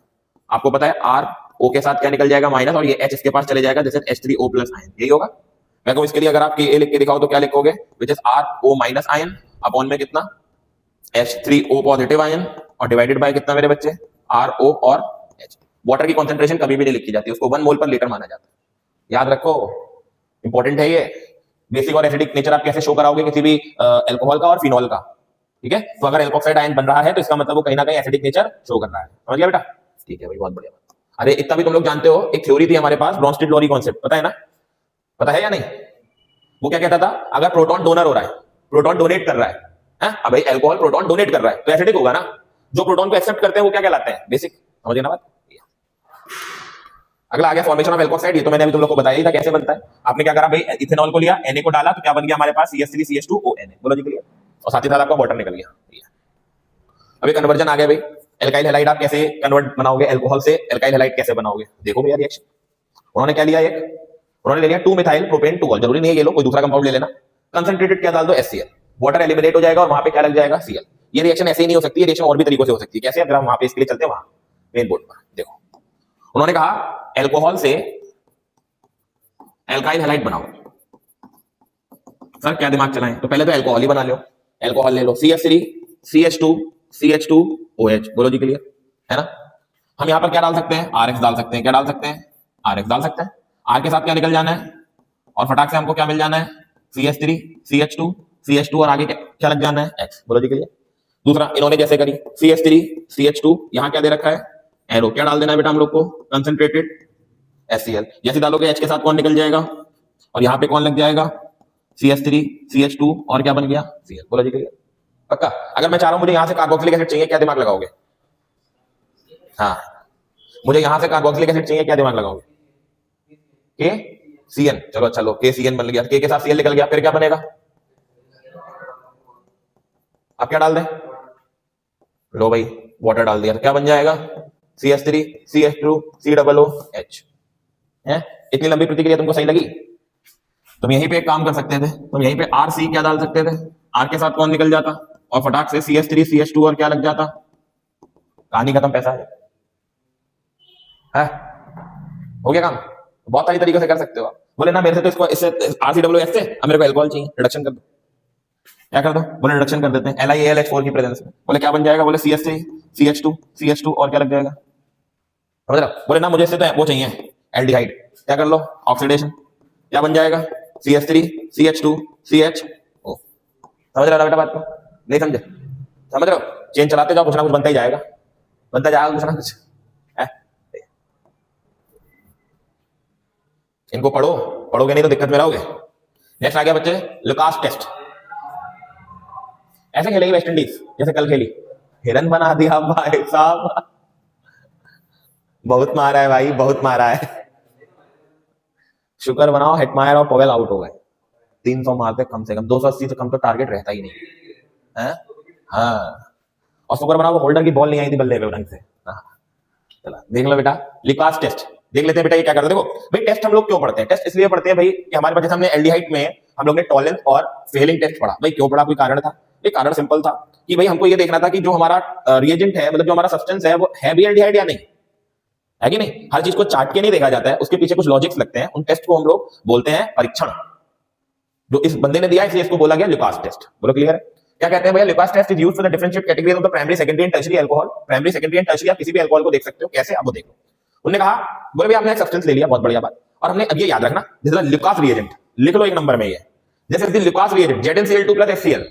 Speaker 1: आपको पता है RO के साथ क्या निकल जाएगा, माइनस, और ये H इसके पास चले जाएगा, जैसे H3O प्लस आयन, यही होगा। मैं कहूं इसके लिए अगर आप Ka लिख के दिखाओ तो क्या लिखोगे, which is RO minus ion upon में कितना, H3O पॉजिटिव आयन, और डिवाइडेड बाय कितना मेरे बच्चे, RO और H। वाटर की कॉन्सेंट्रेशन कभी भी नहीं लिखी जाती, उसको 1 मोल पर लीटर माना जाता है, याद रखो, इंपॉर्टेंट है ये। बेसिक और एसिडिक नेचर आप कैसे शो कराओगे किसी भी एल्कोहल का और फिनॉल का, ठीक है। तो अगर एल्कोक्साइड आयन बन रहा है तो इसका मतलब वो कहीं ना कहीं एसिडिक नेचर शो कर रहा है, समझ गया बेटा, ठीक है भाई, बहुत बढ़िया बात। अरे इतना भी तुम लोग जानते हो, एक थ्योरी थी हमारे पास, ब्रोंस्टेड-लोरी कॉन्सेप्ट, पता है ना, पता है या नहीं। वो क्या कहता था, अगर प्रोटॉन डोनर हो रहा है, प्रोटॉन डोनेट कर रहा है, अब भाई एल्कोहल प्रोटॉन डोनेट कर रहा है तो एसिडिक होगा ना। जो प्रोटॉन को एक्सेप्ट करते हैं वो क्या कहलाते हैं, बेसिक, समझ गए ना बात। अगला आ गया फॉर्मेशन ऑफ एल्कोक्साइड, ये तो मैंने अभी तुम लोग को बताया ही था कैसे बनता है। आपने क्या करा भाई, इथेनॉल को लिया, Na को डाला, तो क्या बन गया हमारे पास, CH3CH2ONA, बोलो जी क्लियर, और साथ ही साथ आपका वाटर निकल गया। अभी कन्वर्जन आ गया भाई, एल्काइल हैलाइड आप कैसे कन्वर्ट बनाओगे, एल्कोहल से एल्काइल हैलाइड कैसे बनाओगे, देखो भैया रिएक्शन। उन्होंने क्या लिया, एक उन्होंने ले लिया 2 मिथाइल प्रोपेन 2 जरूरी नहीं है ये लो, कोई दूसरा कंपाउंड ले लेना, कंसंट्रेटेड क्या डाल दो, HCl, वाटर एलिमिनेट हो जाएगा और वहां पे क्या लग जाएगा, Cl। ये रिएक्शन ऐसे ही नहीं हो सकती, ये रिएक्शन और भी तरीकों से हो सकती है। कैसे, अगर हम वहां पे इसके लिए चलते हैं, वहां मेन बोर्ड पर देखो, उन्होंने कहा एल्कोहल से एल्काइल हैलाइड बनाओ। सर क्या दिमाग चलाएं, तो पहले तो एल्कोहल ही बना लो, एल्कोहल ले लो, CH3 CH2 CH2OH, बोलो जी क्लियर है ना। हम यहाँ पर क्या डाल सकते हैं, RX डाल सकते हैं, क्या डाल सकते हैं, RX डाल सकते हैं। R के साथ क्या निकल जाना है, और फटाक से हमको क्या मिल जाना है, CH3 CH2 और आगे क्या लग जाना है, X, बोलो जी क्लियर। दूसरा इन्होंने जैसे करी, CH3 CH2, यहाँ क्या दे रखा है, एरो, क्या डाल देना है बेटा हम लोग को, कंसंट्रेटेड HCl। जैसे डालोगे H के साथ कौन निकल जाएगा, और यहाँ पे कौन लग जाएगा, CH3 CH2 और क्या बन गया, Cl, बोला जी क्लियर पक्का। अगर मैं चाह रहा हूं मुझे यहाँ से कार्बोक्सिलिक एसिड चाहिए, क्या दिमाग लगाओगे, हाँ मुझे यहाँ से कार्बोक्सिलिक एसिड चाहिए, क्या दिमाग लगाओगे, KCN, चलो अच्छा लो, KCN बन गया, K के साथ Cl निकल गया, फिर क्या बनेगा, अब क्या डाल दें, लो भाई वाटर डाल दिया, तो क्या बन जाएगा, CH3 CH2 COOH है। इतनी लंबी प्रतिक्रिया तुमको सही लगी, तुम यहीं पे एक काम कर सकते थे, तुम यहीं पे RC क्या डाल सकते थे, R के साथ कौन निकल जाता, और फटाक से CH3 CH2 और क्या लग जाता, कहानी खत्म, पैसा है हो गया काम। बहुत सारी तरीकों से कर सकते हो आप। बोले ना मेरे से तो इसको इससे RCOOH से, अब मेरे को एल्कोहल चाहिए, रिडक्शन कर दो, क्या कर दो, बोले रिडक्शन कर देते हैं LiAlH4 की प्रेजेंस में। बोले क्या बन जाएगा, बोले CH3 CH2 और क्या लग जाएगा, समझ रहा। बोले ना मुझे इससे तो वो चाहिए एल्डिहाइड, क्या कर लो ऑक्सीडेशन, क्या बन जाएगा CH3 CH2 CHO। समझ रहा बेटा बात को, नहीं समझे, समझ रहे हो। चेन चलाते जाओ, कुछ ना कुछ बनता ही जाएगा, बनता जाएगा कुछ ना कुछ है? इनको पढ़ो, पढ़ोगे नहीं तो दिक्कत में रहोगे। नेक्स्ट आ गया बच्चे लुकास टेस्ट। ऐसे खेलेगी वेस्ट इंडीज जैसे कल खेली, हिरन बना दिया भाई साहब, बहुत मारा है भाई, बहुत मारा है। शुक्र बनाओ हेटमायर और पवेल आउट हो गए, 300 मारते कम से कम, 280 से कम तो टारगेट रहता ही नहीं है। हाँ, और शुक्र बनाओ होल्डर की बॉल नहीं आई थी बल्ले पे ढंग से। हाँ, चला देख लो बेटा लिकास टेस्ट देख लेते हैं बेटा। ये क्या करते हैं, देखो भाई टेस्ट हम लोग क्यों पढ़ते हैं, टेस्ट इसलिए पढ़ते हैं भाई कि हमारे पास जैसे हमने एल्डिहाइड में हम लोग ने टॉलेंस और फेलिंग टेस्ट पढ़ा। भाई क्यों पढ़ा, कोई कारण था? एक कारण सिंपल था कि भाई हमको ये देखना था कि जो हमारा रिएजेंट है, मतलब जो हमारा सब्सटेंस है, वो है भी एल्डिहाइड या नहीं है कि नहीं। हर चीज को चाट के नहीं देखा जाता है, उसके पीछे कुछ लॉजिक्स लगते हैं। उन टेस्ट को हम लोग बोलते हैं परीक्षण। जो इस बंदे ने दिया इसलिए इसको बोला गया लुकास टेस्ट। बोलो क्लियर है। क्या कहते हैं भैया, Lucas test is used for the differentiate categories of the primary secondary and tertiary alcohol. Primary secondary and tertiary आप किसी भी अल्कोहल को देख सकते हो, कैसे अब वो देख लो। उन्होंने कहा बोले भैया आपने एक सब्सटेंस ले लिया, बहुत बढ़िया बात, और हमने अब ये याद रखना दिस इज लुकास रिएजेंट, लिख लो एक नंबर में ये, जैसे this Lucas reagent ZnCl2 + HCl।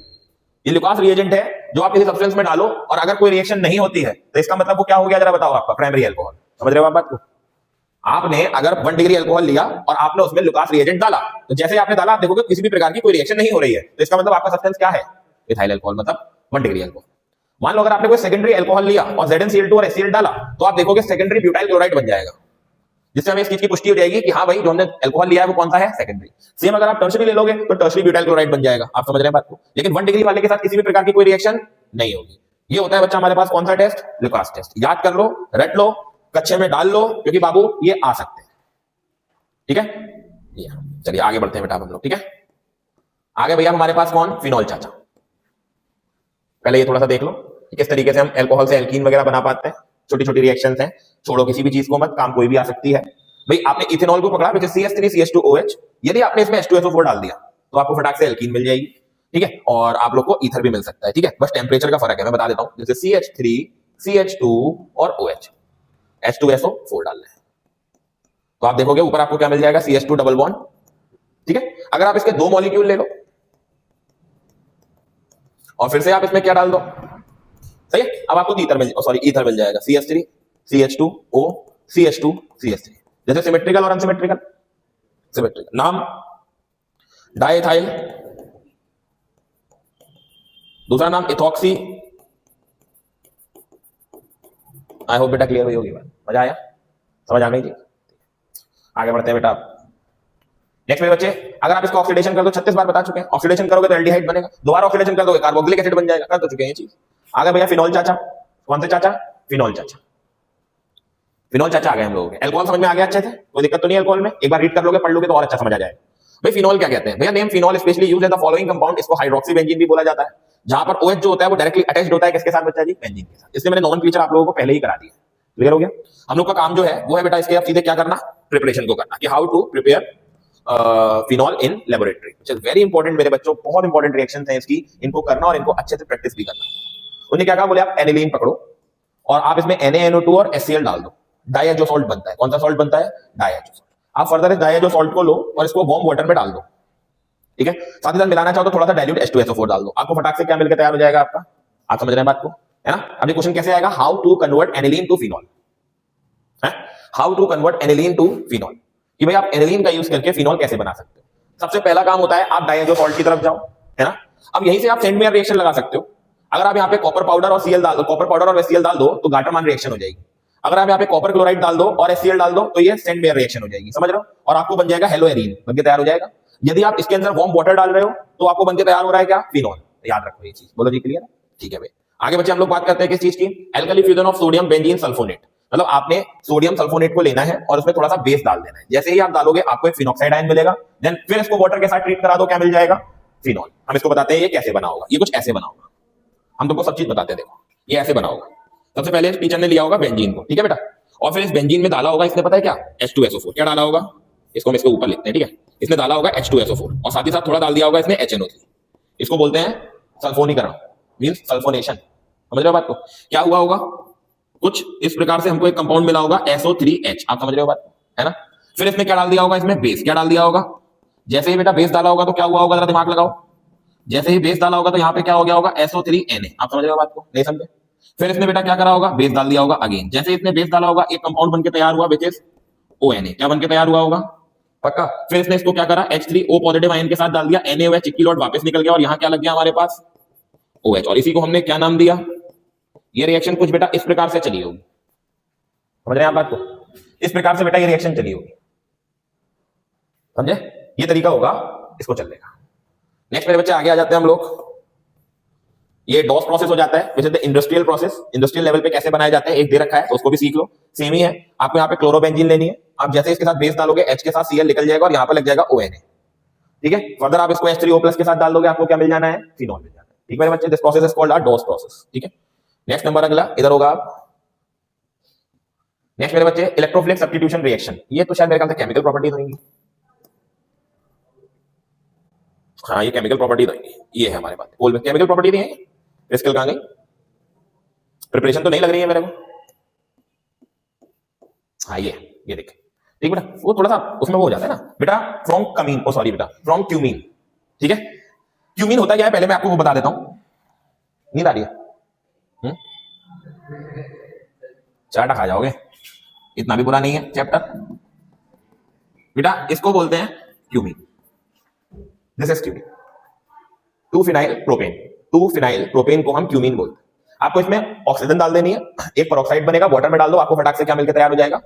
Speaker 1: ये लुकास रिएजेंट है जो आप किसी सब्सटेंस में डालो और अगर कोई रिएक्शन नहीं होती है तो इसका मतलब वो क्या हो गया, जरा बताओ आपका प्राइमरी अल्कोहल। समझ रहे हो आप बात को। आपने अगर 1 डिग्री अल्कोहल लिया और आपने उसमें लुकास रिएजेंट डाला, तो जैसे आपने डाला आप देखोगे किसी भी प्रकार की कोई रिएक्शन नहीं हो रही है, तो इसका मतलब आपका सब्सटेंस क्या है, इथाइल अल्कोहल, मतलब 1 डिग्री अल्कोहल। मान लो अगर आपने कोई सेकेंडरी अल्कोहल लिया और ZnCl2 और HCl डाला, तो आप देखोगे सेकेंडरी ब्यूटाइल क्लोराइड बन जाएगा, जिससे हमें इस चीज की पुष्टि हो जाएगी कि हाँ भाई जो हमने अल्कोहल लिया है वो कौन सा है, सेकेंडरी। सेम अगर आप टर्शियरी ले लोगे तो टर्शियरी ब्यूटाइल क्लोराइड बन जाएगा। आप समझ रहे हैं बात को। लेकिन 1 डिग्री वाले के साथ किसी भी प्रकार की कोई रिएक्शन नहीं होगी। ये होता है बच्चा हमारे पास कौन सा टेस्ट, लुकास टेस्ट। याद कर लो, रट लो, कच्चे में डाल लो, क्योंकि बाबू ये आ सकते हैं। ठीक है, चलिए आगे बढ़ते हैं बेटा हम लोग। ठीक है, आगे भैया हमारे पास कौन, फिनॉल चाचा। पहले ये थोड़ा सा देख लो कि किस तरीके से हम अल्कोहल से एल्कीन वगैरह बना पाते हैं। छोटी छोटी रिएक्शंस हैं, छोड़ो किसी भी चीज को मत, काम कोई भी आ सकती है। भाई आपने इथेनॉल को पकड़ा, CH3 CH2OH, यदि आपने इसमें H2SO4 डाल दिया तो आपको फटाक से एल्कीन मिल जाएगी। ठीक है, और आप लोग को ईथर भी मिल सकता है। ठीक है, बस टेम्परेचर का फर्क है, मैं बता देता हूं। जैसे CH3 CH2 और OH, H2SO4 डालना है तो आप देखोगे ऊपर आपको क्या मिल जाएगा, CH2 डबल बॉन्ड। ठीक है, अगर आप इसके 2 मॉलिक्यूल ले लो और फिर से आप इसमें क्या डाल दो, सही है, अब आपको ईथर मिल जाएगा, CH3 CH2O CH2 CH3। जैसे सिमेट्रिकल और अनसिमेट्रिकल, सिमेट्रिकल नाम डाइएथाइल, दूसरा नाम इथॉक्सी। आई होप बेटा क्लियर हुई होगी बात, मजा आया, समझ आ गई जी। आगे बढ़ते हैं बेटा। नेक्स्ट मेरे बच्चे, अगर आप इसको ऑक्सीडेशन कर दो, 36 बार बता चुके हैं, ऑक्सीडेशन करोगे तो एल्डिहाइड बनेगा, दोबारा ऑक्सीडेशन कर दोगे कार्बोक्सिलिक एसिड बन जाएगा, कर तो चुके हैं ये चीज। आगे भैया फिनॉल चाचा, कौन से चाचा, फिनॉल चाचा। फिनॉल चाचा आ गए हम लोगों के। अल्कोहल समझ में आ गया अच्छे से, कोई दिक्कत तो नहीं है अल्कोहल में, एक बार रीड कर लोगे, पढ़ लोगे तो और अच्छा समझ आ जाएगा। भाई फिनॉल क्या कहते हैं भैया, name phenol specially used in the following compound. इसको हाइड्रोक्सी बेंजीन भी बोला जाता है, जहां पर OH जो होता है वो डायरेक्टली अटैच्ड होता है किसके साथ बच्चा जी, बेंजीन के साथ। इसलिए मैंने नोमेनक्लेचर आप लोगों को पहले ही करा दिया, क्लियर हो गया। हम लोग का काम जो है वो है बेटा इसके अब सीधे क्या करना, प्रिपरेशन को करना, कि how to prepare phenol in laboratory, which is very important मेरे बच्चों। बहुत इंपॉर्टेंट रिएक्शंस हैं इसकी, इनको करना और इनको अच्छे से प्रैक्टिस भी करना। उन्होंने क्या कहा, बोले आप एनिलीन पकड़ो और आप इसमें NaNO2 और HCl डाल दो, डाइएजो सॉल्ट बनता है। कौन सा सॉल्ट बनता है, डाइएजो सॉल्ट। आप फर्दर इस डाइएजो सॉल्ट को लो और इसको वार्म वाटर में डाल दो। ठीक है, साथ ही साथ मिलाना चाहो तो थोड़ा सा डाइल्यूट H2SO4 डाल दो, आपको फटाक से क्या मिलकर तैयार हो जाएगा आपका। आप समझ रहे हैं बात को, है ना। अब ये क्वेश्चन कैसे आएगा, how to convert aniline to phenol, है how to convert aniline to phenol, कि भाई आप एनिलीन का यूज करके फिनॉल कैसे बना सकते हो। सबसे पहला काम होता है आप डाइएजो सॉल्ट की तरफ जाओ, है ना। अब यहीं से आप सेंट मेयर रिएक्शन लगा सकते हो। अगर आप यहाँ पे कॉपर पाउडर और Cl डाल दो, कॉपर पाउडर और HCl डाल दो तो गाटरमान रिएक्शन हो जाएगी। अगर आप यहाँ पे कॉपर क्लोराइड डाल दो और HCl डाल दो तो ये सेंट मेयर रिएक्शन हो जाएगी, समझ रहे हो, और आपको बन जाएगा हेलो एरीन, बनके तैयार हो जाएगा। यदि आप इसके अंदर वार्म वाटर डाल रहे हो तो आपको बनके तैयार हो रहा है क्या, फिनॉल। याद रखो ये चीज, बोलो जी क्लियर है। ठीक है भाई, आगे बच्चे हम लोग बात करते हैं किस चीज की, alkali fusion of sodium benzene sulphonate. मतलब आपने सोडियम सल्फोनेट को लेना है और उसमें थोड़ा सा बेस डाल देना है। जैसे ही आप डालोगे आपको एक फिनॉक्साइड आयन मिलेगा, देन फिर इसको वाटर के साथ ट्रीट करा दो, क्या मिल जाएगा, फिनॉल। हम इसको बताते हैं ये कैसे बना होगा, ये कुछ ऐसे बना होगा। हम तुमको सब चीज बताते हैं, देखो ये ऐसे बना होगा। सबसे पहले टीचर ने लिया होगा बेंजीन को, ठीक है बेटा, और फिर इस बेंजीन में डाला होगा इसने, पता है क्या, H2SO4। क्या डाला होगा, इसको हम इसके ऊपर लिखते हैं, ठीक है। इसने डाला होगा H2SO4 और साथ ही साथ थोड़ा डाल दिया होगा इसने HNO3। इसको बोलते हैं सल्फोनीकरण मींस सल्फोनेशन, समझ रहे हो बात को? क्या हुआ होगा, कुछ इस प्रकार से हमको एक कंपाउंड मिला होगा SO3H, आप समझ रहे हो बात, है ना? फिर इसमें क्या डाल दिया होगा, इसमें बेस क्या डाल दिया होगा। जैसे ही बेटा बेस डाला होगा तो क्या हुआ होगा, जरा दिमाग लगाओ। जैसे ही बेस डाला होगा तो यहाँ पे क्या हो गया होगा, SO3Na, आप समझ रहे हो बात को, नहीं समझे? फिर इसने बेटा क्या करा होगा, बेस डाल दिया होगा अगेन। जैसे इसने बेस डाला होगा एक कंपाउंड बनके तैयार हुआ विच इज ONA, क्या बनके तैयार हुआ होगा, पक्का। फिर इसने इसको क्या करा, H3O पॉजिटिव आयन के साथ डाल दिया, NaOH इक्विलॉट वापस निकल गया और यहाँ क्या लग गया हमारे पास, OH, और इसी को हमने क्या नाम दिया। ये रिएक्शन कुछ बेटा इस प्रकार से चली होगी, समझ रहे हैं आप बात को? इस प्रकार से बेटा ये रिएक्शन चली होगी, समझे? ये तरीका होगा इसको चलने का। नेक्स्ट मेरे बच्चे आगे आ जाते हैं हम लोग। ये डॉस प्रोसेस हो जाता है, विच is the industrial process. Industrial level पे कैसे बनाए जाते हैं एक दे रखा है, तो उसको भी सीख लो, सेम ही है। आपको यहाँ पे क्लोरोबेंजीन लेनी है, आप जैसे इसके साथ बेस डालोगे H के साथ Cl निकल जाएगा और यहाँ पे लग जाएगा ONA, ठीक है। फर्दर आप इसको H3O+ के साथ डाल दोगे, आपको क्या मिल जाना है, फिनॉल मिल जाना है, ठीक है बच्चे। This process is called Dow's process, ठीक है। नेक्स्ट नंबर अगला इधर होगा आप। नेक्स्ट मेरे बच्चे इलेक्ट्रोफिलिक सब्स्टिट्यूशन रिएक्शन, ये तो शायद मेरे ख्याल से केमिकल प्रॉपर्टीज होंगी, हाँ ये केमिकल प्रॉपर्टीज होंगी, ये है हमारे पास बोल में केमिकल प्रॉपर्टी नहीं है। क्रिस्टल कहां गई, प्रिपरेशन तो नहीं लग रही है मेरे को, हाँ ये देख, ठीक बेटा। वो थोड़ा सा उसमें वो हो जाता है ना बेटा, फ्रॉम कमीन, ओ सॉरी बेटा, फ्रॉम क्यूमीन, ठीक है। क्यूमीन होता क्या है पहले मैं आपको वो बता देता हूं। नींद आ रही है, चाटा खा जाओगे, इतना भी बुरा नहीं है चैप्टर बेटा। इसको बोलते हैं cumene, this is cumene, two phenyl propane. Two phenyl propane को हम क्यूमीन बोलते हैं। आपको इसमें ऑक्सीजन डाल देनी है, एक पेरोक्साइड बनेगा, वाटर में डाल दो, आपको फटाक से क्या मिलकर तैयार हो जाएगा,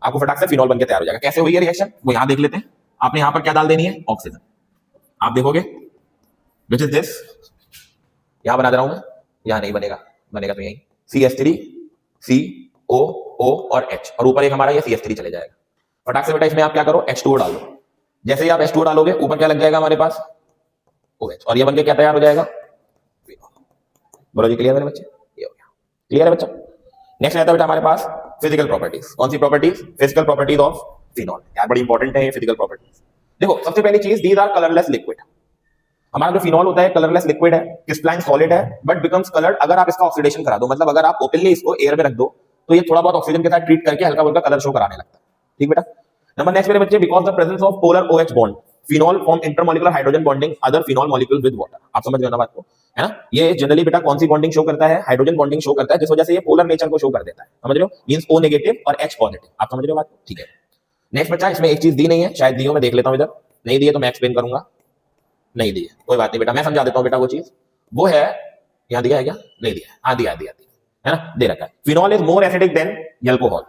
Speaker 1: आपको फटाक से फिनॉल बनकर तैयार हो जाएगा। कैसे हुई है रिएक्शन, वो यहां देख लेते हैं। आपने यहां पर क्या डाल देनी है, ऑक्सीजन, आप देखोगे विच इज दिस, यहां बना दे रहा हूं मैं, यहां नहीं बनेगा, बनेगा तो यही CH3 COO और H, और ऊपर एक हमारा ये CH3 चले जाएगा। फटाक से बेटा इसमें आप क्या करो, H2O डाल दो। जैसे ही आप H2O डालोगे ऊपर क्या लग जाएगा हमारे पास, OH, और ये बनके क्या तैयार हो जाएगा, बोलो जी क्लियर मेरे बच्चे, ये हो गया, क्लियर है बच्चा। नेक्स्ट आता है बेटा हमारे पास फिजिकल प्रॉपर्टीज। कौन सी properties, physical properties of phenol, यार बड़ी इंपॉर्टेंट है ये फिजिकल प्रॉपर्टीज। देखो सबसे पहली चीज, दीज आर कलरलेस लिक्विड। हमारा जो फिनॉल होता है कलरलेस लिक्विड है, क्रिस्टलाइन सॉलिड है, बट बिकम्स कलर्ड अगर आप इसका ऑक्सीडेशन करा दो, मतलब अगर आप ओपनली इसको एयर में रख दो तो ये थोड़ा बहुत ऑक्सीजन के साथ ट्रीट करके हल्का फुल्का कलर शो कराने लगता है, ठीक बेटा। नंबर नेक्स्ट मेरे बच्चे, because the presence of polar OH bond, phenol form intermolecular hydrogen bonding other phenol molecule with water, आप समझ रहे हो ना बात को, है ना। ये जनरली बेटा कौन सी बॉन्डिंग शो करता है, हाइड्रोजन बॉन्डिंग शो करता है, जिस वजह से ये पोलर नेचर को शो कर देता है, समझ रहे हो, मींस O नेगेटिव और H पॉजिटिव, आप समझ रहे हो बात, ठीक है। नेक्स्ट बच्चा, इसमें एक चीज दी नहीं है, शायद दी हो, मैं देख लेता हूं इधर, नहीं दी है तो मैं एक्सप्लेन करूंगा, नहीं दी है कोई बात नहीं बेटा, मैं समझा देता हूं बेटा। वो चीज वो है, यहां दिया है क्या, नहीं दिया, हाँ दिया है ना, दे रखा है। Phenol is more acidic then alcohol.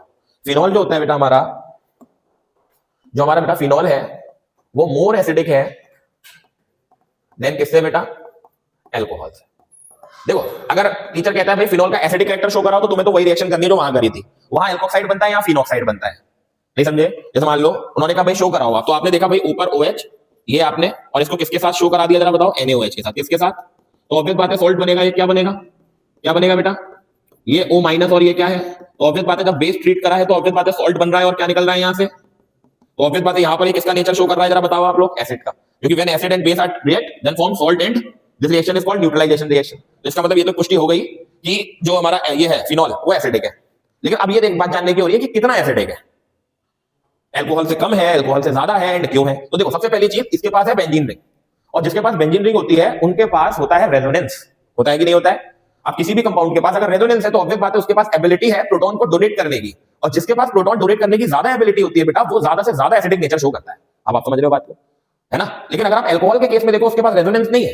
Speaker 1: Phenol जो होता है बेटा हमारा, जो हमारा बेटा फिनॉल है वो मोर एसिडिक है देन किससे बेटा, अल्कोहल से। देखो अगर टीचर कहता है भाई फिनॉल का एसिडिक कैरेक्टर शो कराओ, तो तुम्हें तो वही रिएक्शन करनी है जो वहां करी थी, वहां एल्कोक्साइड बनता है या फिनॉक्साइड बनता है, नहीं समझे। जैसे मान लो उन्होंने कहा भाई शो कराओ, तो आपने देखा भाई ऊपर OH ये आपने, और इसको किसके साथ शो करा दिया जरा बताओ, NaOH के साथ, किसके साथ, तो ऑब्वियस बात है सॉल्ट बनेगा, ये क्या बनेगा, क्या बनेगा बेटा, ये O माइनस, और ये क्या है, तो ऑब्वियस बात है जब बेस ट्रीट करा है तो ऑब्वियस बात है सॉल्ट बन रहा है, और क्या निकल रहा है यहां से, तो ऑब्वियस बात है यहां पर ये किसका नेचर शो कर रहा है जरा बताओ आप लोग, एसिड का, क्योंकि when acid and base are react then form salt and this reaction is called neutralisation reaction. तो इसका मतलब ये तो पुष्टि हो गई कि जो हमारा ये है फिनॉल वो एसिडिक है। लेकिन अब ये एक बात जानने की हो रही है कि कितना एसिडिक है, अल्कोहल से कम है, अल्कोहल से ज्यादा है, एंड क्यों है। तो देखो सबसे पहली चीज, इसके पास है बेंजीन रिंग, और जिसके पास बेंजीन रिंग होती है उनके पास होता है रेजोनेंस, होता है कि नहीं होता है। अब किसी भी कंपाउंड के पास अगर रेजोनेंस है तो ऑब्वियस बात है उसके पास एबिलिटी है प्रोटॉन को डोनेट करने की, और जिसके पास प्रोटॉन डोनेट करने की ज्यादा एबिलिटी होती है बेटा वो ज्यादा से ज्यादा एसिडिक नेचर शो करता है। अब आप समझ रहे हो बात को, है ना। लेकिन अगर आप अल्कोहल के केस में देखो उसके पास रेजोनेंस नहीं है,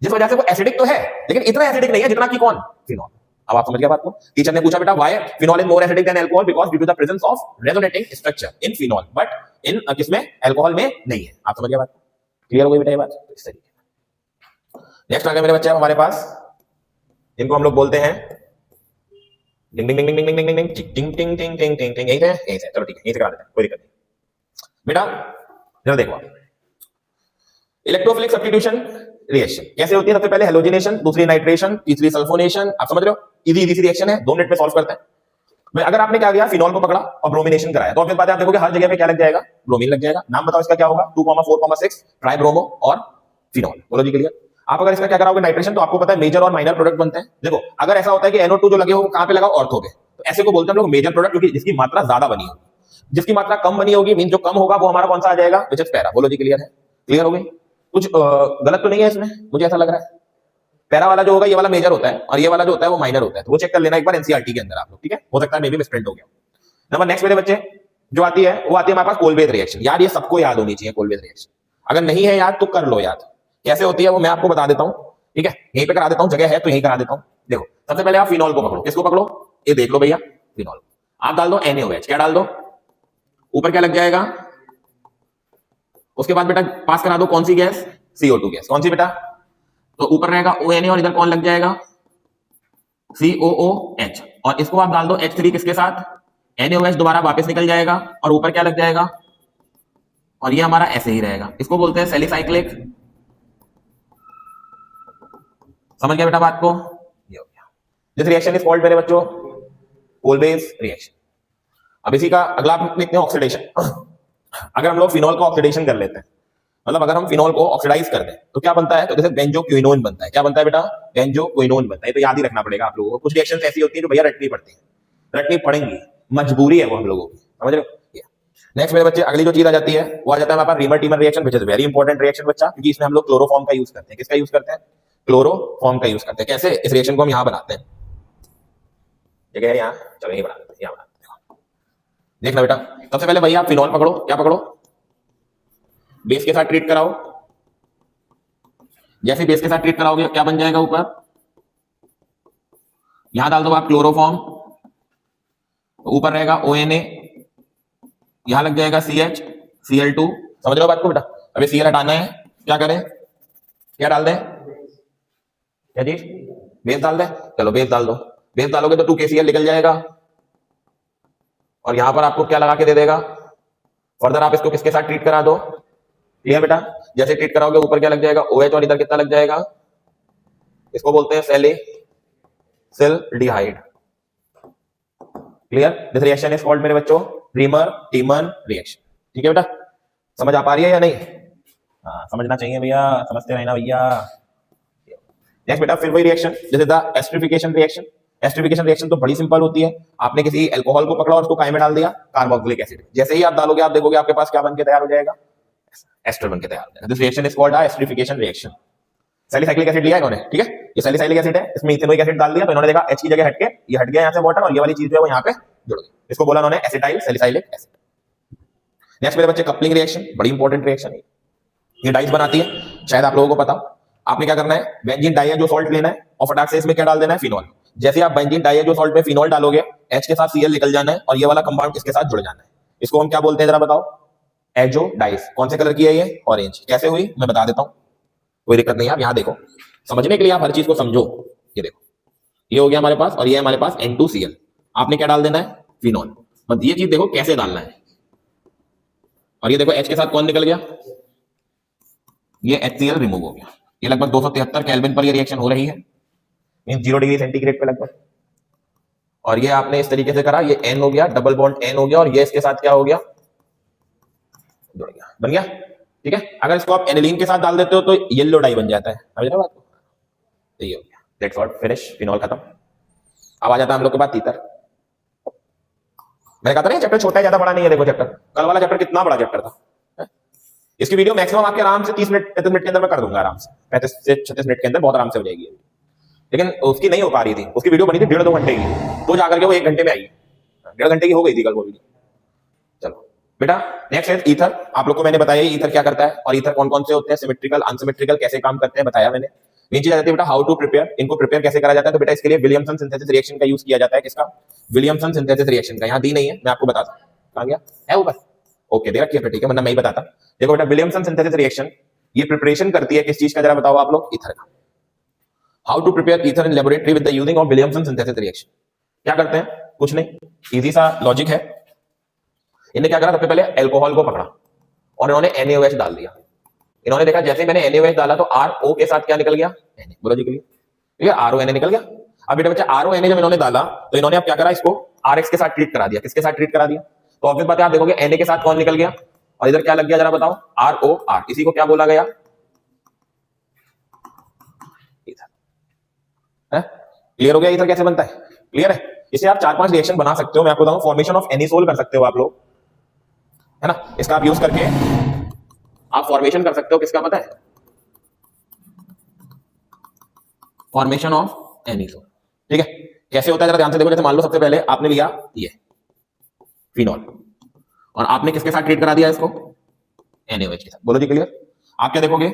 Speaker 1: जिस वजह से वो एसिडिक तो है लेकिन इतना एसिडिक नहीं है जितना कि कौन, फिनॉल। अब आप समझ गए बात को। टीचर ने पूछा बेटा why phenol is more acidic than alcohol, because due to the presence of resonating structure in phenol, but in किसमें, अल्कोहल में नहीं है। आप समझ गए बात, क्लियर हो गई बेटा ये बात, इस तरीके। नेक्स्ट आ गया मेरे बच्चे हमारे पास, इनको हम लोग बोलते हैं डिंग डिंग डिंग डिंग डिंग डिंग डिंग टिंग टिंग टिंग टिंग टिंग टिंग, यही से चलो ठीक है, यही से करा देते हैं, कोई दिक्कत नहीं बेटा। जरा देखो इलेक्ट्रोफिलिक सब्स्टिट्यूशन रिएक्शन कैसे होती है, सबसे पहले हेलोजिनेशन, दूसरी नाइट्रेशन, तीसरी सल्फोनेशन। आप समझ रहे हो, इजी इजी सी रिएक्शन है, 2 मिनट में सॉल्व करते हैं। अगर आपने क्या किया, फिनॉल को पकड़ा और ब्रोमिनेशन कराया, तो ऑब्वियस बात है आप देखोगे हर जगह पे क्या लग जाएगा, ब्रोमीन लग जाएगा। नाम बताओ इसका क्या होगा, 2,4,6 ट्राइब्रोमो और फिनॉल, बोलो जी क्लियर। आप अगर इसका क्या कराओगे नाइट्रेशन, तो आपको पता है मेजर और माइनर प्रोडक्ट बनते हैं। देखो अगर ऐसा होता है कि NO2 जो लगे हो कहां पे लगा, ऑर्थो पे, तो ऐसे को बोलते हैं हम लोग मेजर प्रोडक्ट, क्योंकि जिसकी मात्रा ज्यादा बनी होगी। जिसकी मात्रा कम बनी होगी मीन जो कम होगा वो हमारा कौन सा आ जाएगा, विच इज पैरा। बोलो जी क्लियर है? क्लियर हो गई? कुछ गलत तो नहीं है इसमें, मुझे ऐसा लग रहा है। पैरा वाला जो होगा ये वाला मेजर होता है और ये वाला जो होता है वो माइनर होता है, तो वो चेक कर लेना एक बार एनसीईआरटी के अंदर आप लोग, ठीक है? हो सकता है मे बी मिसप्रिंट हो गया। नंबर नेक्स्ट मेरे बच्चे जो आती है वो आती है हमारे पास कोलबेथ रिएक्शन। यार ये सबको याद होनी चाहिए कोलबेथ रिएक्शन, अगर नहीं है याद तो कर लो याद। कैसे होती है वो मैं आपको बता देता हूं, ठीक है? यहीं पे करा देता हूं, जगह है तो यहीं करा देता हूं। देखो सबसे पहले आप फिनॉल को पकड़ो। किसको पकड़ो? ये देख लो भैया, फिनॉल। आप डाल दो NaOH, क्या डाल दो? ऊपर क्या लग जाएगा? उसके बाद बेटा पास करा दो कौन सी गैस? CO2 gas. कौन सी बेटा? तो ऊपर रहेगा ONA और इधर कौन लग जाएगा? COOH। और इसको आप डाल दो H3 किसके साथ? NaOH दोबारा वापस निकल जाएगा और ऊपर क्या लग जाएगा? और ये हमारा ऐसे ही रहेगा। इसको बोलते हैं सैलिसाइक्लिक। समझ गया बेटा बात को? ये हो गया। दिस रिएक्शन इज कॉल्ड मेरे बच्चों कोलबेथ रिएक्शन। अब इसी का अगला आप लिखते हैं ऑक्सीडेशन। अगर हम लोग फिनॉल का ऑक्सीडेशन कर लेते हैं, मतलब अगर हम फिनॉल को ऑक्सीडाइज कर दें तो क्या बनता है? तो जैसे बेंजोक्विनोन बनता है। क्या बनता है बेटा? बेंजोक्विनोन बनता है। तो याद ही रखना पड़ेगा आप लोगों को। कुछ रिएक्शंस ऐसी होती है जो भैया रटनी पड़ती है, रटनी पड़ेंगी, मजबूरी है वो हम लोगों की, समझ रहे हो? नेक्स्ट मेरे बच्चे अगली जो चीज आ जाती है वो आ जाता है हमारे पास Reimer Tiemann reaction, which is very important reaction बच्चा, क्योंकि इसमें हम लोग क्लोरोफॉर्म का यूज करते हैं। किसका यूज करते हैं? क्लोरोफॉर्म का यूज करते हैं। कैसे? इस रिएक्शन को हम यहां बनाते हैं, जगह है यहाँ, चलो यही बना देते हैं, यहाँ बनाते हैं। देखना बेटा सबसे पहले भैया आप फिनॉल पकड़ो। क्या पकड़ो? बेस के साथ ट्रीट कराओ। जैसे बेस के साथ ट्रीट कराओगे क्या बन जाएगा? ऊपर यहां डाल दो आप क्लोरोफॉर्म, ऊपर रहेगा ONA, यहां लग जाएगा CH Cl2। समझ रहे हो बात को बेटा? अभी Cl हटाना है, क्या करें? क्या डाल दें? क्या जी? बेस डाल दें? चलो बेस डाल दो। बेस डालोगे तो 2KCl निकल जाएगा और यहां पर आपको क्या लगा के दे देगा? फर्दर आप इसको किसके साथ ट्रीट करा दो? क्लियर बेटा? जैसे ट्रीट कराओगे ऊपर क्या लग जाएगा? OH और इधर कितना लग जाएगा? इसको बोलते हैं salicylaldehyde. Clear? This reaction is called मेरे बच्चों रीमर टीमन रिएक्शन। ठीक है बेटा? समझ आ पा रही है या नहीं? हाँ समझना चाहिए भैया, समझते रहना भैया। नेक्स्ट बेटा फिर वही रिएक्शन जैसे the esterification reaction. Esterification reaction तो बड़ी सिंपल होती है। आपने किसी अल्कोहल को पकड़ा और उसको काय में डाल दिया? Carboxylic acid. जैसे ही आप डालोगे आप देखोगे आपके पास क्या बन के तैयार हो जाएगा? एस्टर बन के तैयार हो जाएगा। This reaction is called the esterification reaction. Salicylic acid लिया है इन्होंने, ठीक है? ये सैलिसाइक्लिक एसिड है, इसमें इथेनोइक एसिड डाल दिया तो इन्होंने देखा H की जगह हट के ये हट गया यहाँ से वाटर और ये वाली चीज जो है वो यहाँ पे जुड़ गई। इसको बोला उन्होंने एसिटाइल सैलिसाइलिक एसिड। नेक्स्ट मेरे बच्चे कपलिंग रिएक्शन, बड़ी इंपॉर्टेंट रिएक्शन है। ये डाइस बनाती है, शायद आप लोगों को पता। आपने क्या करना है? बेंजीन डाइएजोसॉल्ट लेना है और फटाक से इसमें क्या डाल देना है? फिनॉल। जैसे आप बेंजीन डाइएजोसॉल्ट में फिनॉल डालोगे H के साथ Cl निकल जाना है और ये वाला कंपाउंड इसके साथ जुड़ जाना है। इसको हम क्या बोलते हैं जरा बताओ? Azo dice. कौन से कलर की है ये? ऑरेंज। कैसे हुई मैं बता देता हूं, कोई दिक्कत नहीं है। आप यहां देखो, समझने के लिए आप हर चीज को समझो। ये देखो, ये हो गया हमारे पास और ये हमारे पास N2Cl। आपने क्या डाल देना है? फिनॉल। मतलब ये चीज देखो कैसे डालना है। और ये देखो H के साथ कौन निकल गया? ये HCl रिमूव हो गया। ये लगभग 273 केल्विन पर ये रिएक्शन हो रही है, मीन 0 डिग्री सेंटीग्रेड पे लगभग। और ये आपने इस तरीके से करा, ये N हो गया, डबल बॉन्ड N हो गया और ये इसके साथ क्या हो गया? जुड़ गया, बन गया। ठीक है? अगर इसको आप एनिलीन के साथ डाल देते हो तो येलो डाई बन जाता है। समझ रहे हो बात को? तो ये हो गया, दैट्स व्हाट, फिनिश, फिनॉल खत्म। अब आ जाता है हम लोग के पास तीतर। मैंने कहा था ना चैप्टर छोटा है, ज्यादा बड़ा नहीं है। देखो चैप्टर, कल वाला चैप्टर कितना बड़ा चैप्टर था। इसकी वीडियो मैक्सिमम आपके आराम से 30 मिनट 35 मिनट के अंदर मैं कर दूंगा, आराम से 35 से 36 मिनट के अंदर बहुत आराम से हो जाएगी। लेकिन उसकी नहीं हो पा रही थी, उसकी वीडियो बनी थी 1.5-2 घंटे की, तो जाकर के वो 1 घंटे में आई। 1.5 घंटे की हो गई थी कल वो वीडियो। चलो बेटा नेक्स्ट है ईथर। आप लोग को मैंने बताया ईथर क्या करता है और ईथर कौन कौन से होते हैं, सिमेट्रिकल, अनसिमेट्रिकल, कैसे काम करते हैं बताया मैंने। मेन चीज आ जाती है बेटा हाउ टू प्रिपेयर। इनको प्रिपेयर कैसे करा जाता है? तो बेटा इसके लिए विलियमसन सिंथेसिस रिएक्शन का यूज किया जाता है। किसका? विलियमसन सिंथेसिस रिएक्शन का। यहाँ दी नहीं है, मैं आपको बताता हूँ। कहाँ गया है ऊपर? ओके दे रखिए, ठीक है, वरना मैं ही बताता। देखो बेटा विलियमसन सिंथेसिस रिएक्शन ये प्रिपरेशन करती है किस चीज का, जरा बताओ आप लोग? ईथर का। How to prepare ether in laboratory with the using of Williamson synthesis reaction. क्या करते हैं? कुछ नहीं, इजी सा लॉजिक है। इन्हें क्या करा? सबसे पहले अल्कोहल को पकड़ा और इन्होंने NaOH डाल दिया। इन्होंने देखा जैसे मैंने NaOH डाला तो RO के साथ क्या निकल गया? Na। बोलो जी क्लियर? ठीक है, RONA निकल गया। अब बेटा बच्चा RONA जब इन्होंने डाला तो इन्होंने अब क्या करा? इसको RX के साथ ट्रीट करा दिया। किसके साथ ट्रीट करा दिया? तो ऑब्वियस बात है, आप देखोगे Na के साथ कौन निकल गया और इधर क्या लग गया, जरा बताओ? ROR। इसी को क्या बोला गया? है? क्लियर हो गया ईथर कैसे बनता है? क्लियर है? इसे आप 4-5 रिएक्शन बना सकते हो, मैं आपको बताऊं, फॉर्मेशन ऑफ एनिसोल कर सकते हो आप लोग, है ना? इसका आप यूज करके आप फॉर्मेशन कर सकते हो, किसका पता है? Formation of anisole. ठीक है, कैसे होता है जरा ध्यान से देखो। जैसे मान लो सबसे पहले आपने लिया ये फिनॉल और आपने किसके साथ ट्रीट करा दिया इसको? NaOH के साथ। बोलो जी क्लियर? आप क्या देखोगे?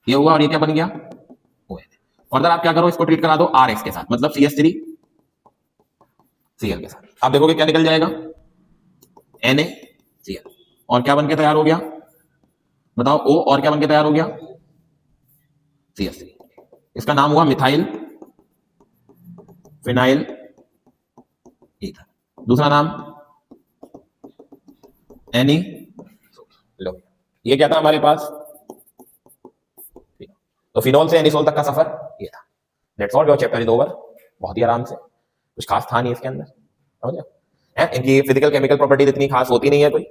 Speaker 1: ये हुआ और ये क्या बन गया? OH। फर्दर आप क्या करो, इसको ट्रीट करा दो RX के साथ, मतलब CH3Cl के साथ। आप देखोगे क्या निकल जाएगा? NaCl। और क्या बन के तैयार हो गया? बताओ, O और क्या बन के तैयार हो गया? CH3। इसका नाम हुआ मिथाइल फिनाइल ईथर। दूसरा नाम एनी। लो, ये क्या था हमारे पास? तो फिनॉल से एनिसोल तक का सफर ये था। That's all, your chapter is over. बहुत ही आराम से, कुछ खास था नहीं इसके अंदर, समझ गए? इनकी फिजिकल केमिकल प्रॉपर्टीज इतनी खास होती नहीं है कोई।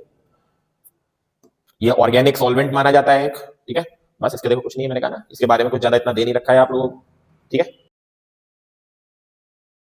Speaker 1: ये ऑर्गेनिक सॉल्वेंट माना जाता है एक, ठीक है? बस इसके देखो कुछ नहीं है, मैंने कहा ना, इसके बारे में कुछ ज्यादा इतना दे नहीं रखा है आप लोगों को, ठीक है?